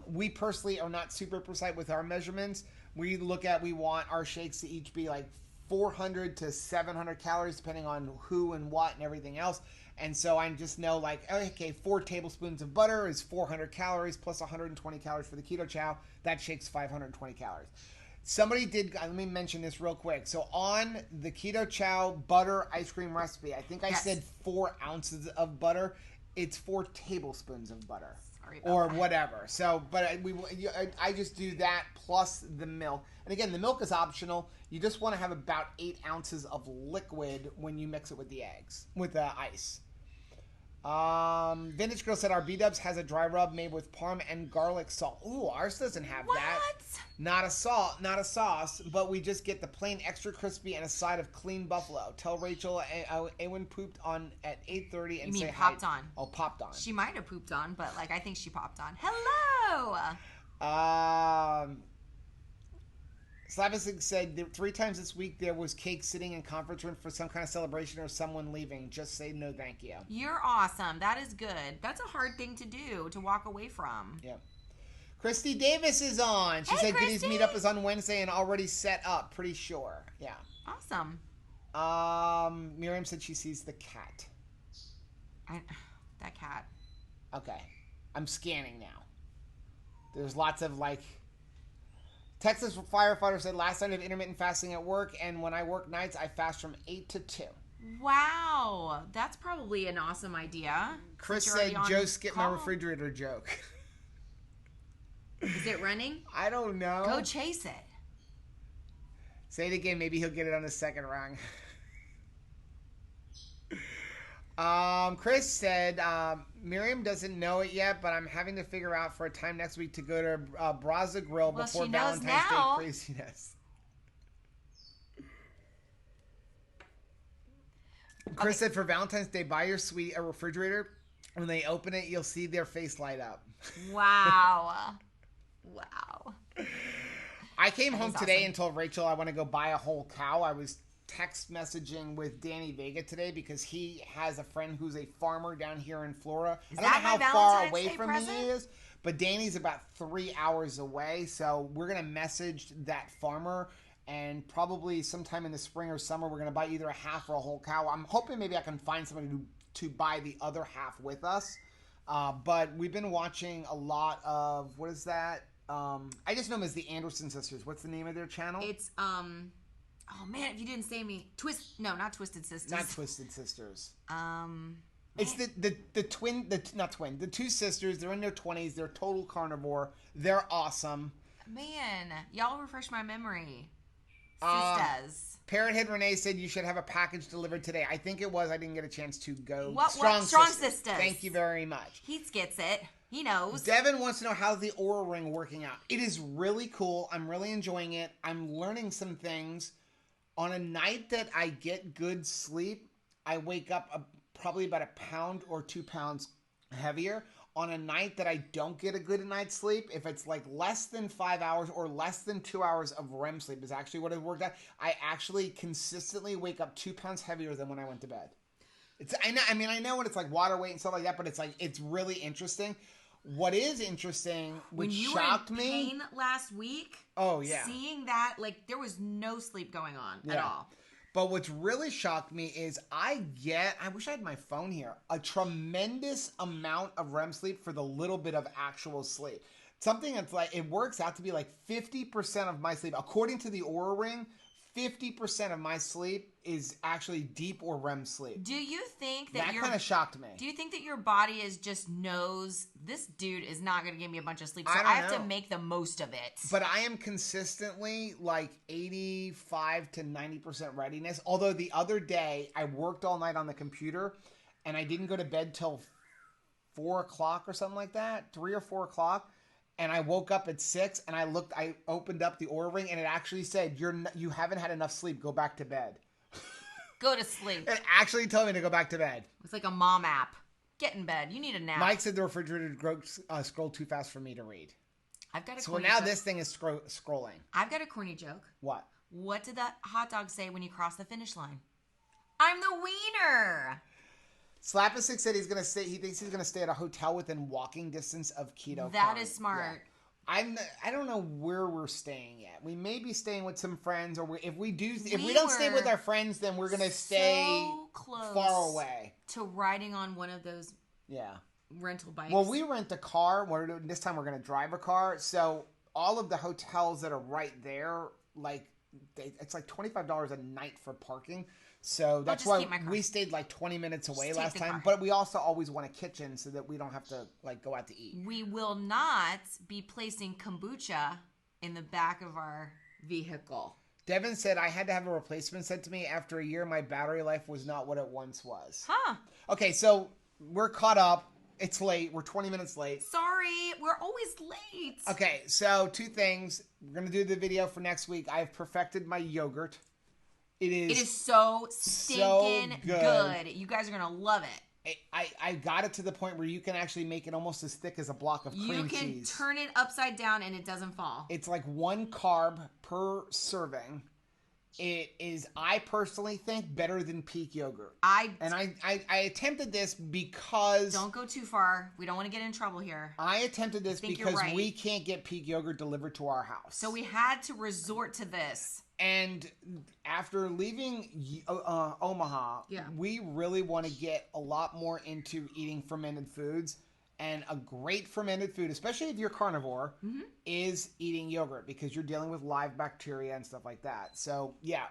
A: We personally are not super precise with our measurements. We want our shakes to each be like 400 to 700 calories depending on who and what and everything else. And so I just know, like, okay, 4 tablespoons of butter is 400 calories plus 120 calories for the Keto Chow. That shake's 520 calories. Somebody did, let me mention this real quick. So on the Keto Chow butter ice cream recipe, I think I said 4 ounces of butter. It's 4 tablespoons of butter. Or whatever. So, but I just do that plus the milk. And again, the milk is optional. You just want to have about 8 ounces of liquid when you mix it with the ice. Vintage Girl said our B-Dubs has a dry rub made with parm and garlic salt. Ooh, ours doesn't have that. Not a sauce, but we just get the plain extra crispy and a side of clean buffalo. Tell Rachel Ewan pooped on at 8:30 and say hi.
B: Popped on.
A: Oh, popped on.
B: She might have pooped on, but like I think she popped on. Hello.
A: Slavisik said 3 times this week there was cake sitting in conference room for some kind of celebration or someone leaving. Just say no thank you.
B: You're awesome. That is good. That's a hard thing to do, to walk away from.
A: Yeah. Christy Davis is on. She said Giddy's meetup is on Wednesday and already set up. Pretty sure. Yeah.
B: Awesome.
A: Miriam said she sees the cat.
B: That cat.
A: Okay. I'm scanning now. There's lots of like Texas firefighter said, last night of intermittent fasting at work, and when I work nights, I fast from 8 to 2.
B: Wow. That's probably an awesome idea.
A: Chris said, Joe skipped my refrigerator joke.
B: Is it running?
A: I don't know.
B: Go chase it.
A: Say it again. Maybe he'll get it on the second rung. Chris said, Miriam doesn't know it yet, but I'm having to figure out for a time next week to go to Braza Grill before Valentine's Day craziness. Chris said, for Valentine's Day, buy your sweetie a refrigerator. When they open it, you'll see their face light up.
B: Wow. Wow.
A: I came home today and told Rachel I want to go buy a whole cow. I was text messaging with Danny Vega today because he has a friend who's a farmer down here in Florida. I don't know how far away from me he is, but Danny's about 3 hours away. So we're going to message that farmer, and probably sometime in the spring or summer, we're going to buy either a half or a whole cow. I'm hoping maybe I can find somebody to buy the other half with us. But we've been watching a lot of, what is that? I just know them as the Anderson sisters. What's the name of their channel?
B: It's, oh man, if you didn't say me, not Twisted Sisters.
A: Not Twisted Sisters. It's the two sisters. They're in their 20s. They're total carnivore. They're awesome.
B: Man, y'all refresh my memory. Sisters.
A: Parrothead Renee said you should have a package delivered today. I think it was. I didn't get a chance to go.
B: Strong Sisters.
A: Thank you very much.
B: He gets it. He knows.
A: Devin wants to know how's the Oura Ring working out. It is really cool. I'm really enjoying it. I'm learning some things. On a night that I get good sleep, I wake up probably about a pound or 2 pounds heavier. On a night that I don't get a good night's sleep, if it's like less than 5 hours or less than 2 hours of REM sleep is actually what it worked out, I actually consistently wake up 2 pounds heavier than when I went to bed. I know when it's like water weight and stuff like that, but it's really interesting. What is interesting, which shocked me...
B: When you were in pain last week...
A: Oh, yeah.
B: Seeing that, like, there was no sleep going on at all.
A: But what's really shocked me is I wish I had my phone here, a tremendous amount of REM sleep for the little bit of actual sleep. Something that's like, it works out to be like 50% of my sleep. According to the Oura Ring, 50% of my sleep is actually deep or REM sleep.
B: Do you think that
A: kind of shocked me.
B: Do you think that your body just knows this dude is not going to give me a bunch of sleep, so I have to make the most of it?
A: But I am consistently like 85 to 90% readiness. Although the other day I worked all night on the computer and I didn't go to bed till 4 o'clock or something like that, 3 or 4 o'clock. And I woke up at 6 and I opened up the Oura Ring and it actually said, you haven't had enough sleep. Go back to bed.
B: Go to sleep.
A: It actually told me to go back to bed.
B: It's like a mom app. Get in bed. You need a nap.
A: Mike said the refrigerator scrolled too fast for me to read.
B: I've got a
A: corny joke. This thing is scrolling.
B: I've got a corny joke.
A: What?
B: What did that hot dog say when you crossed the finish line? I'm the wiener.
A: Slapasick said he thinks he's gonna stay at a hotel within walking distance of Keto.
B: That is smart.
A: Yeah. I don't know where we're staying yet. We may be staying with some friends, or if we don't stay with our friends, then we're gonna stay
B: close
A: far away
B: to riding on one of those rental bikes.
A: Well, we rent a car. This time we're gonna drive a car. So all of the hotels that are right there, it's like $25 a night for parking. So that's why we stayed like 20 minutes away last time. But we also always want a kitchen so that we don't have to go out to eat.
B: We will not be placing kombucha in the back of our vehicle.
A: Devin said, I had to have a replacement sent to me. After a year, my battery life was not what it once was.
B: Huh.
A: Okay, so we're caught up. It's late. We're 20 minutes late.
B: Sorry. We're always late.
A: Okay, so 2 things. We're going to do the video for next week. I've perfected my yogurt. It is
B: so stinking good. You guys are going to love it.
A: I got it to the point where you can actually make it almost as thick as a block of cream cheese.
B: You can turn it upside down and it doesn't fall.
A: It's like 1 carb per serving. It is, I personally think, better than peak yogurt. I attempted this because...
B: Don't go too far. We don't want to get in trouble here.
A: I attempted this because we can't get peak yogurt delivered to our house.
B: So we had to resort to this.
A: And after leaving Omaha, we really want to get a lot more into eating fermented foods. And a great fermented food, especially if you're carnivore, is eating yogurt because you're dealing with live bacteria and stuff like that. So, yeah,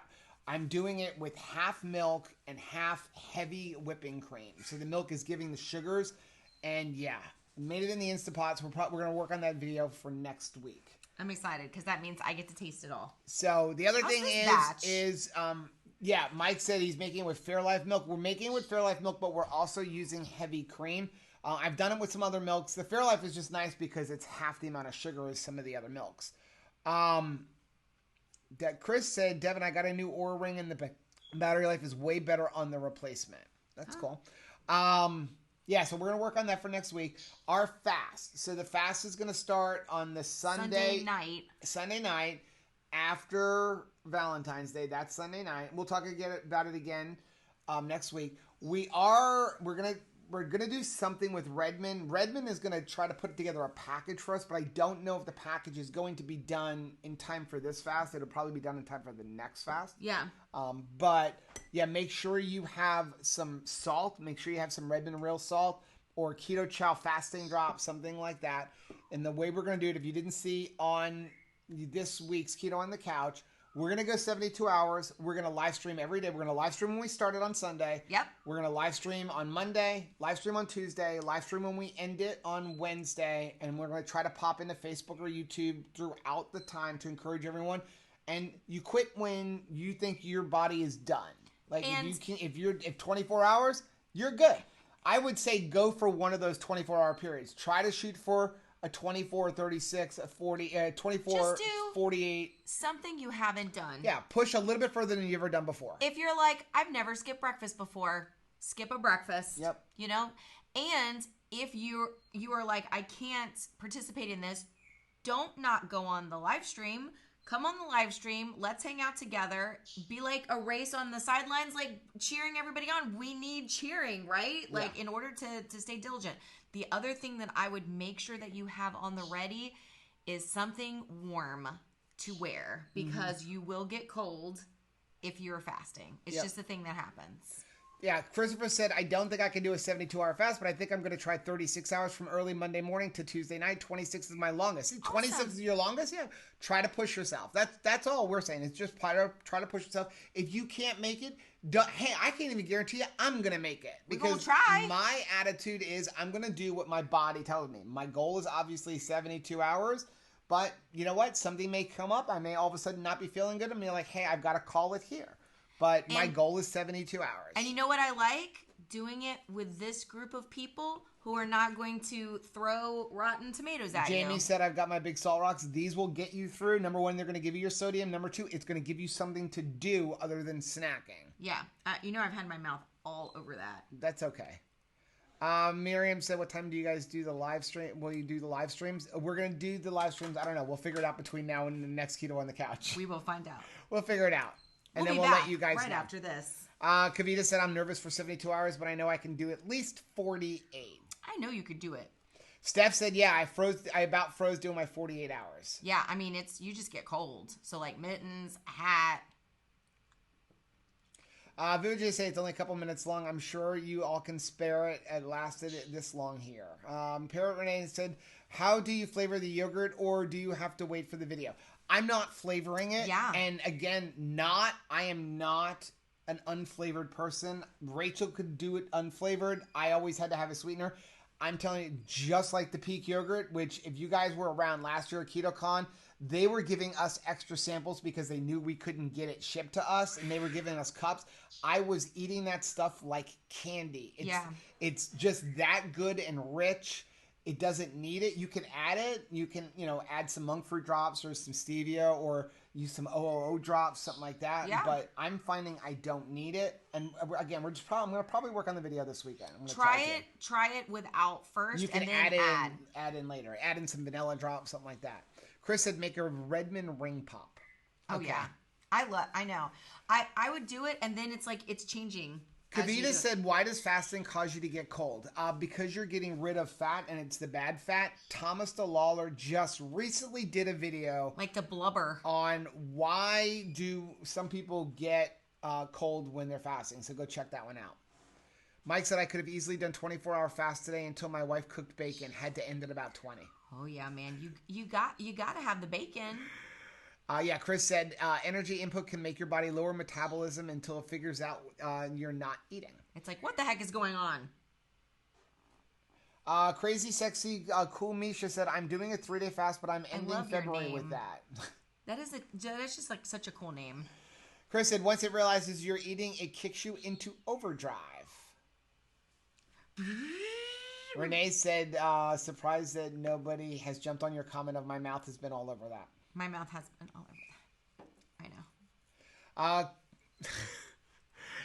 A: I'm doing it with half milk and half heavy whipping cream. So the milk is giving the sugars. And, yeah, made it in the Instapots. We're going to work on that video for next week.
B: I'm excited because that means I get to taste it all.
A: So the other thing is Mike said he's making it with Fairlife milk. We're making it with Fairlife milk, but we're also using heavy cream. I've done it with some other milks. The Fairlife is just nice because it's half the amount of sugar as some of the other milks. Chris said, Devin, I got a new Oura Ring and the battery life is way better on the replacement. That's cool. So we're going to work on that for next week. Our fast. So the fast is going to start on the Sunday night after Valentine's Day. That's Sunday night. We'll talk about it again next week. We're gonna do something with Redmond. Redmond is gonna try to put together a package for us, but I don't know if the package is going to be done in time for this fast. It'll probably be done in time for the next fast.
B: Yeah.
A: Make sure you have some salt. Make sure you have some Redmond real salt or Keto Chow fasting drop, something like that. And the way we're gonna do it, if you didn't see on this week's Keto on the Couch, we're going to go 72 hours. We're going to live stream every day. We're going to live stream when we started on Sunday.
B: Yep.
A: We're going to live stream on Monday, live stream on Tuesday, live stream when we end it on Wednesday. And we're going to try to pop into Facebook or YouTube throughout the time to encourage everyone. And you quit when you think your body is done. If 24 hours, you're good. I would say go for one of those 24-hour periods. Try to shoot for a 24, 36, a 40, 24, 48.
B: Something you haven't done.
A: Yeah, push a little bit further than you've ever done before.
B: If you're like, I've never skipped breakfast before, skip a breakfast.
A: Yep.
B: You know? And if you are like, I can't participate in this, don't not go on the live stream. Come on the live stream. Let's hang out together. Be like a race on the sidelines, like cheering everybody on. We need cheering, right? Like in order to stay diligent. The other thing that I would make sure that you have on the ready is something warm to wear because you will get cold if you're fasting. It's just a thing that happens.
A: Yeah, Christopher said, I don't think I can do a 72-hour fast, but I think I'm going to try 36 hours from early Monday morning to Tuesday night. 26 is my longest. See, 26 is your longest? Yeah. Try to push yourself. That's all we're saying. It's just try to push yourself. If you can't make it, hey, I can't even guarantee you I'm going to make it. Because my attitude is I'm going to do what my body tells me. My goal is obviously 72 hours. But you know what? Something may come up. I may all of a sudden not be feeling good. I'm like, hey, I've got to call it here. But my goal is 72 hours.
B: And you know what I like? Doing it with this group of people who are not going to throw rotten tomatoes at you.
A: Jamie said, I've got my big salt rocks. These will get you through. Number one, they're going to give you your sodium. Number two, it's going to give you something to do other than snacking.
B: Yeah. I've had my mouth all over that.
A: That's okay. Miriam said, what time do you guys do the live stream? Will you do the live streams? We're going to do the live streams. I don't know. We'll figure it out between now and the next Keto on the Couch.
B: We will find out.
A: We'll figure it out. And
B: we'll
A: let you guys
B: right
A: know.
B: After this.
A: Kavita said, I'm nervous for 72 hours, but I know I can do at least 48.
B: I know you could do it.
A: Steph said, yeah, I about froze doing my 48 hours.
B: Yeah, I mean, you just get cold. So like mittens, hat.
A: Vijay said it's only a couple minutes long. I'm sure you all can spare it. It lasted this long here. Parrot Renee said, how do you flavor the yogurt, or do you have to wait for the video? I'm not flavoring it.
B: Yeah.
A: And again, I am not an unflavored person. Rachel could do it unflavored. I always had to have a sweetener. I'm telling you, just like the Peak yogurt, which if you guys were around last year at KetoCon, they were giving us extra samples because they knew we couldn't get it shipped to us, and they were giving us cups. I was eating that stuff like candy. It's just that good and rich. It doesn't need it. You can add it. You can, add some monk fruit drops or some stevia or use some OOO drops, something like that.
B: Yeah.
A: But I'm finding I don't need it. And again, I'm going to probably work on the video this weekend.
B: Try it without first.
A: You can
B: and then
A: add in later. Add in some vanilla drops, something like that. Chris said make a Redmond ring pop.
B: Okay. Oh yeah, I know. I would do it, and then it's like it's changing.
A: Kavita said, why does fasting cause you to get cold? Because you're getting rid of fat, and it's the bad fat. Thomas DeLawler just recently did a video.
B: Like the blubber.
A: On why do some people get cold when they're fasting. So go check that one out. Mike said I could have easily done 24-hour fast today until my wife cooked bacon. Had to end at about 20.
B: Oh yeah, man. You got to have the bacon.
A: Yeah, Chris said energy input can make your body lower metabolism until it figures out you're not eating.
B: It's like, what the heck is going on?
A: Crazy Sexy Cool Misha said, I'm doing a 3-day fast, but I'm ending February with that.
B: That's just like such a cool name.
A: Chris said, once it realizes you're eating, it kicks you into overdrive. Renee said, surprised that nobody has jumped on your comment of my mouth has been all over that.
B: My mouth has been all over that. I know.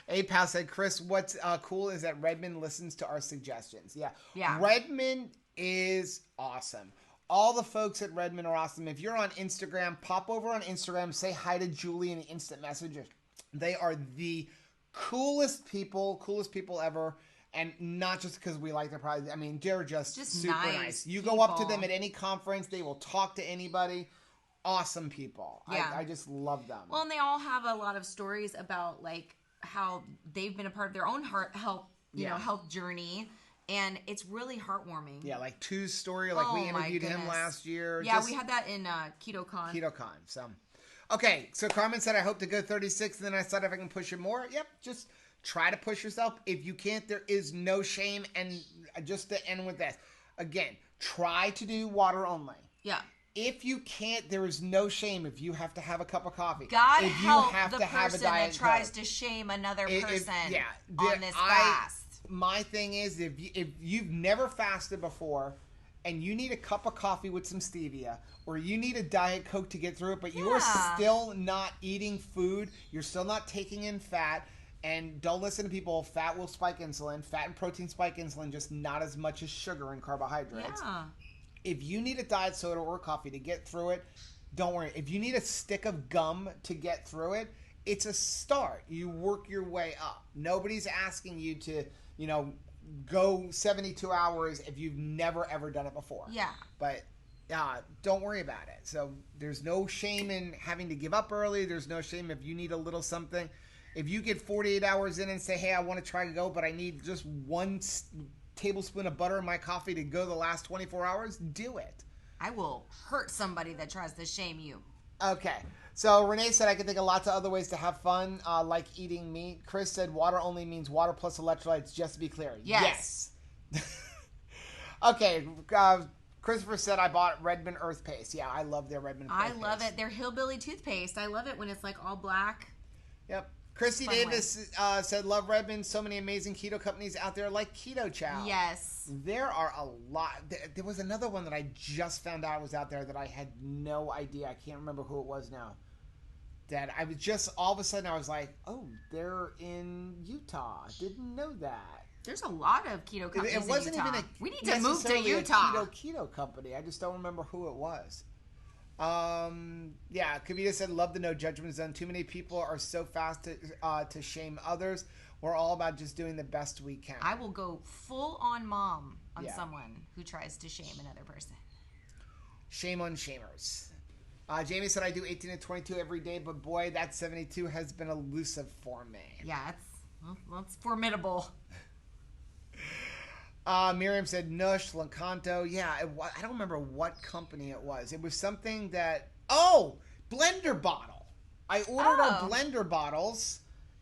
A: A-Pal said, Chris, what's cool is that Redmond listens to our suggestions. Yeah. Redmond is awesome. All the folks at Redmond are awesome. If you're on Instagram, pop over on Instagram, say hi to Julie in the instant messages. They are the coolest people ever. And not just because we like their product. I mean, they're just super nice. You
B: people.
A: Go up to them at any conference. They will talk to anybody. Awesome people. Yeah. I just love them.
B: Well, and they all have a lot of stories about like how they've been a part of their own health journey. And it's really heartwarming.
A: Yeah, like Tu's story. Like we interviewed him last year.
B: Yeah, we had that in KetoCon.
A: KetoCon. So, okay. So Carmen said, I hope to go 36. And then I thought if I can push it more. Yep, just try to push yourself. If you can't, there is no shame. And just to end with this, again, try to do water only.
B: Yeah.
A: If you can't, there is no shame if you have to have a cup of coffee.
B: God
A: if
B: help
A: you have
B: the
A: to
B: person
A: have a diet
B: that tries
A: Coke.
B: To shame another person on this
A: fast.
B: fast.
A: My thing is, if you've never fasted before and you need a cup of coffee with some stevia or you need a Diet Coke to get through it, but you are still not eating food, you're still not taking in fat, and don't listen to people, fat will spike insulin, fat and protein spike insulin, just not as much as sugar and carbohydrates.
B: Yeah.
A: If you need a diet soda or coffee to get through it, don't worry. If you need a stick of gum to get through it, it's a start. You work your way up. Nobody's asking you to, go 72 hours if you've never, ever done it before.
B: Yeah.
A: But don't worry about it. So there's no shame in having to give up early. There's no shame if you need a little something. If you get 48 hours in and say, hey, I want to try to go, but I need just one tablespoon of butter in my coffee to go the last 24 hours, do it.
B: I will hurt somebody that tries to shame you.
A: Okay. So Renee said I could think of lots of other ways to have fun, like eating meat. Chris said water only means water plus electrolytes, just to be clear. Yes. Okay. Christopher said I bought Redmond Earth Paste. Yeah, I love their Redmond Earth Paste.
B: I love it. Their hillbilly toothpaste. I love it when it's like all black.
A: Yep. Chrissy Davis said, love Redmond. So many amazing keto companies out there like Keto Chow.
B: Yes.
A: There are a lot. There was another one that I just found out was out there that I had no idea. I can't remember who it was now. That I was just, all of a sudden I was like, oh, they're in Utah. Didn't know that.
B: There's a lot of keto companies
A: it wasn't
B: in Utah.
A: Even
B: we need to move to Utah.
A: A keto company. I just don't remember who it was. Yeah, Kavita said, love the no judgment zone. Too many people are so fast to shame others. We're all about just doing the best we can.
B: I will go full on mom on someone who tries to shame another person. Shame
A: on shamers. Jamie said, I do 18 to 22 every day, but boy, that 72 has been elusive for me.
B: Yeah, it's formidable.
A: Miriam said Nush, Lancanto. Yeah, I don't remember what company it was. It was something that... Oh! Blender bottle. I ordered our blender bottles,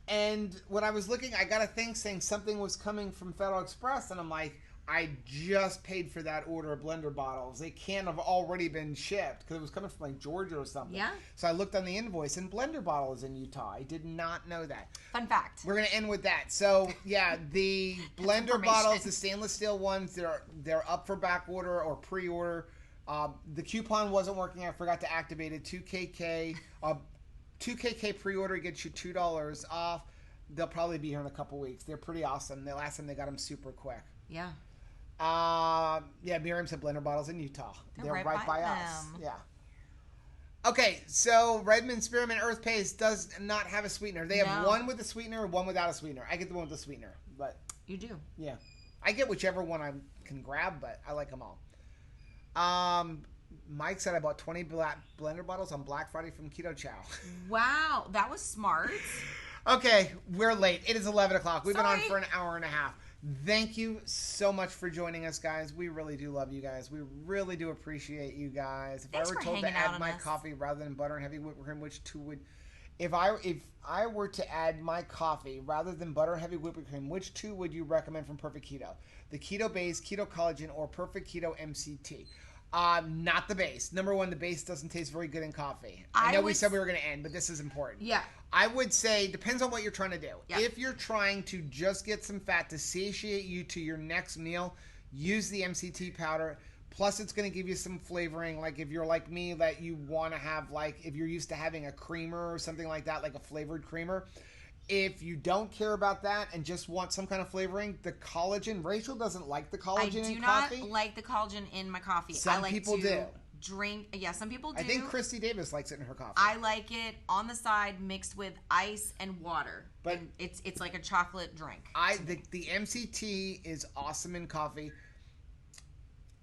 A: and when I was looking, I got a thing saying something was coming from Federal Express, and I'm like, I just paid for that order of blender bottles. They can't have already been shipped, because it was coming from like Georgia or something.
B: Yeah.
A: So I looked on the invoice, and blender bottle is in Utah. I did not know that.
B: Fun fact.
A: We're going to end with that. So, yeah, the blender bottles, the stainless steel ones, they're up for back order or pre-order. The coupon wasn't working. I forgot to activate it. 2KK. 2KK pre-order gets you $2 off. They'll probably be here in a couple weeks. They're pretty awesome. The last time they got them super quick.
B: Yeah.
A: Yeah, Miriam said blender bottles in Utah.
B: They're right by
A: us. Yeah. Okay, so Redmond Spearmint Earth Paste does not have a sweetener. They have one with a sweetener, one without a sweetener. I get the one with the sweetener, but
B: you do.
A: Yeah, I get whichever one I can grab, but I like them all. Mike said I bought 20 blender bottles on Black Friday from Keto Chow.
B: Wow, that was smart.
A: Okay, we're late. It is 11 o'clock. We've been on for an hour and a half. Thank you so much for joining us, guys. We really do love you guys. We really do appreciate you guys. If
B: Thanks
A: I were
B: for
A: told to
B: hanging out
A: add
B: on
A: my
B: us.
A: coffee rather than butter and heavy whipped cream, which two would... If I were to add my coffee rather than butter and heavy whipping cream, which two would you recommend from Perfect Keto? The Keto Base, Keto Collagen, or Perfect Keto MCT? Not the base. Number one, the base doesn't taste very good in coffee. I know we said we were going to end, but this is important.
B: Yeah.
A: I would say, depends on what you're trying to do.
B: Yeah.
A: If you're trying to just get some fat to satiate you to your next meal, use the MCT powder. Plus, it's going to give you some flavoring. Like if you're like me, that you want to have, like if you're used to having a creamer or something like that, like a flavored creamer. If you don't care about that and just want some kind of flavoring, the collagen. Rachel doesn't like the collagen in coffee.
B: I do not like the collagen in my coffee.
A: Some
B: I like
A: people
B: to
A: do.
B: Drink. Yeah, some people do.
A: I think Christy Davis likes it in her coffee.
B: I like it on the side mixed with ice and water.
A: But
B: and it's like a chocolate drink.
A: The MCT is awesome in coffee.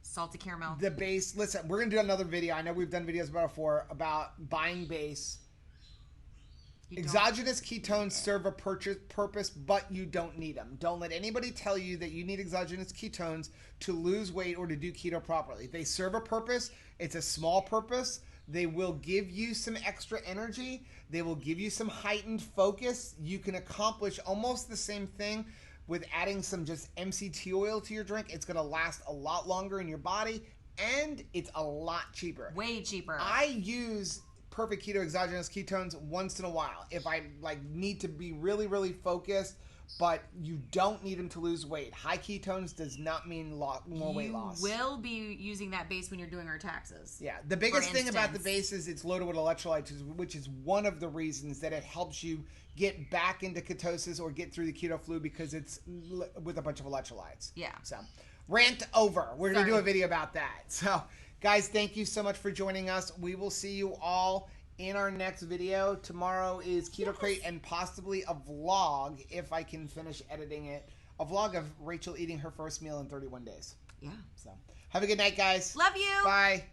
B: Salty caramel.
A: The base. Listen, we're gonna do another video. I know we've done videos about it before about buying base. Exogenous ketones serve a purpose, but you don't need them. Don't let anybody tell you that you need exogenous ketones to lose weight or to do keto properly. They serve a purpose. It's a small purpose. They will give you some extra energy. They will give you some heightened focus. You can accomplish almost the same thing with adding some just MCT oil to your drink. It's going to last a lot longer in your body, and it's a lot cheaper.
B: Way cheaper.
A: I use Perfect Keto exogenous ketones once in a while if I need to be really, really focused, but you don't need them to lose weight. High ketones does not mean more weight loss.
B: You will be using that base when you're doing our taxes.
A: Yeah. The biggest thing about the base is it's loaded with electrolytes, which is one of the reasons that it helps you get back into ketosis or get through the keto flu, because it's with a bunch of electrolytes.
B: Yeah.
A: So, rant over. We're going to do a video about that. So, guys, thank you so much for joining us. We will see you all in our next video. Tomorrow is Keto Crate and possibly a vlog, if I can finish editing it. A vlog of Rachel eating her first meal in 31 days.
B: Yeah.
A: So, have a good night, guys.
B: Love you.
A: Bye.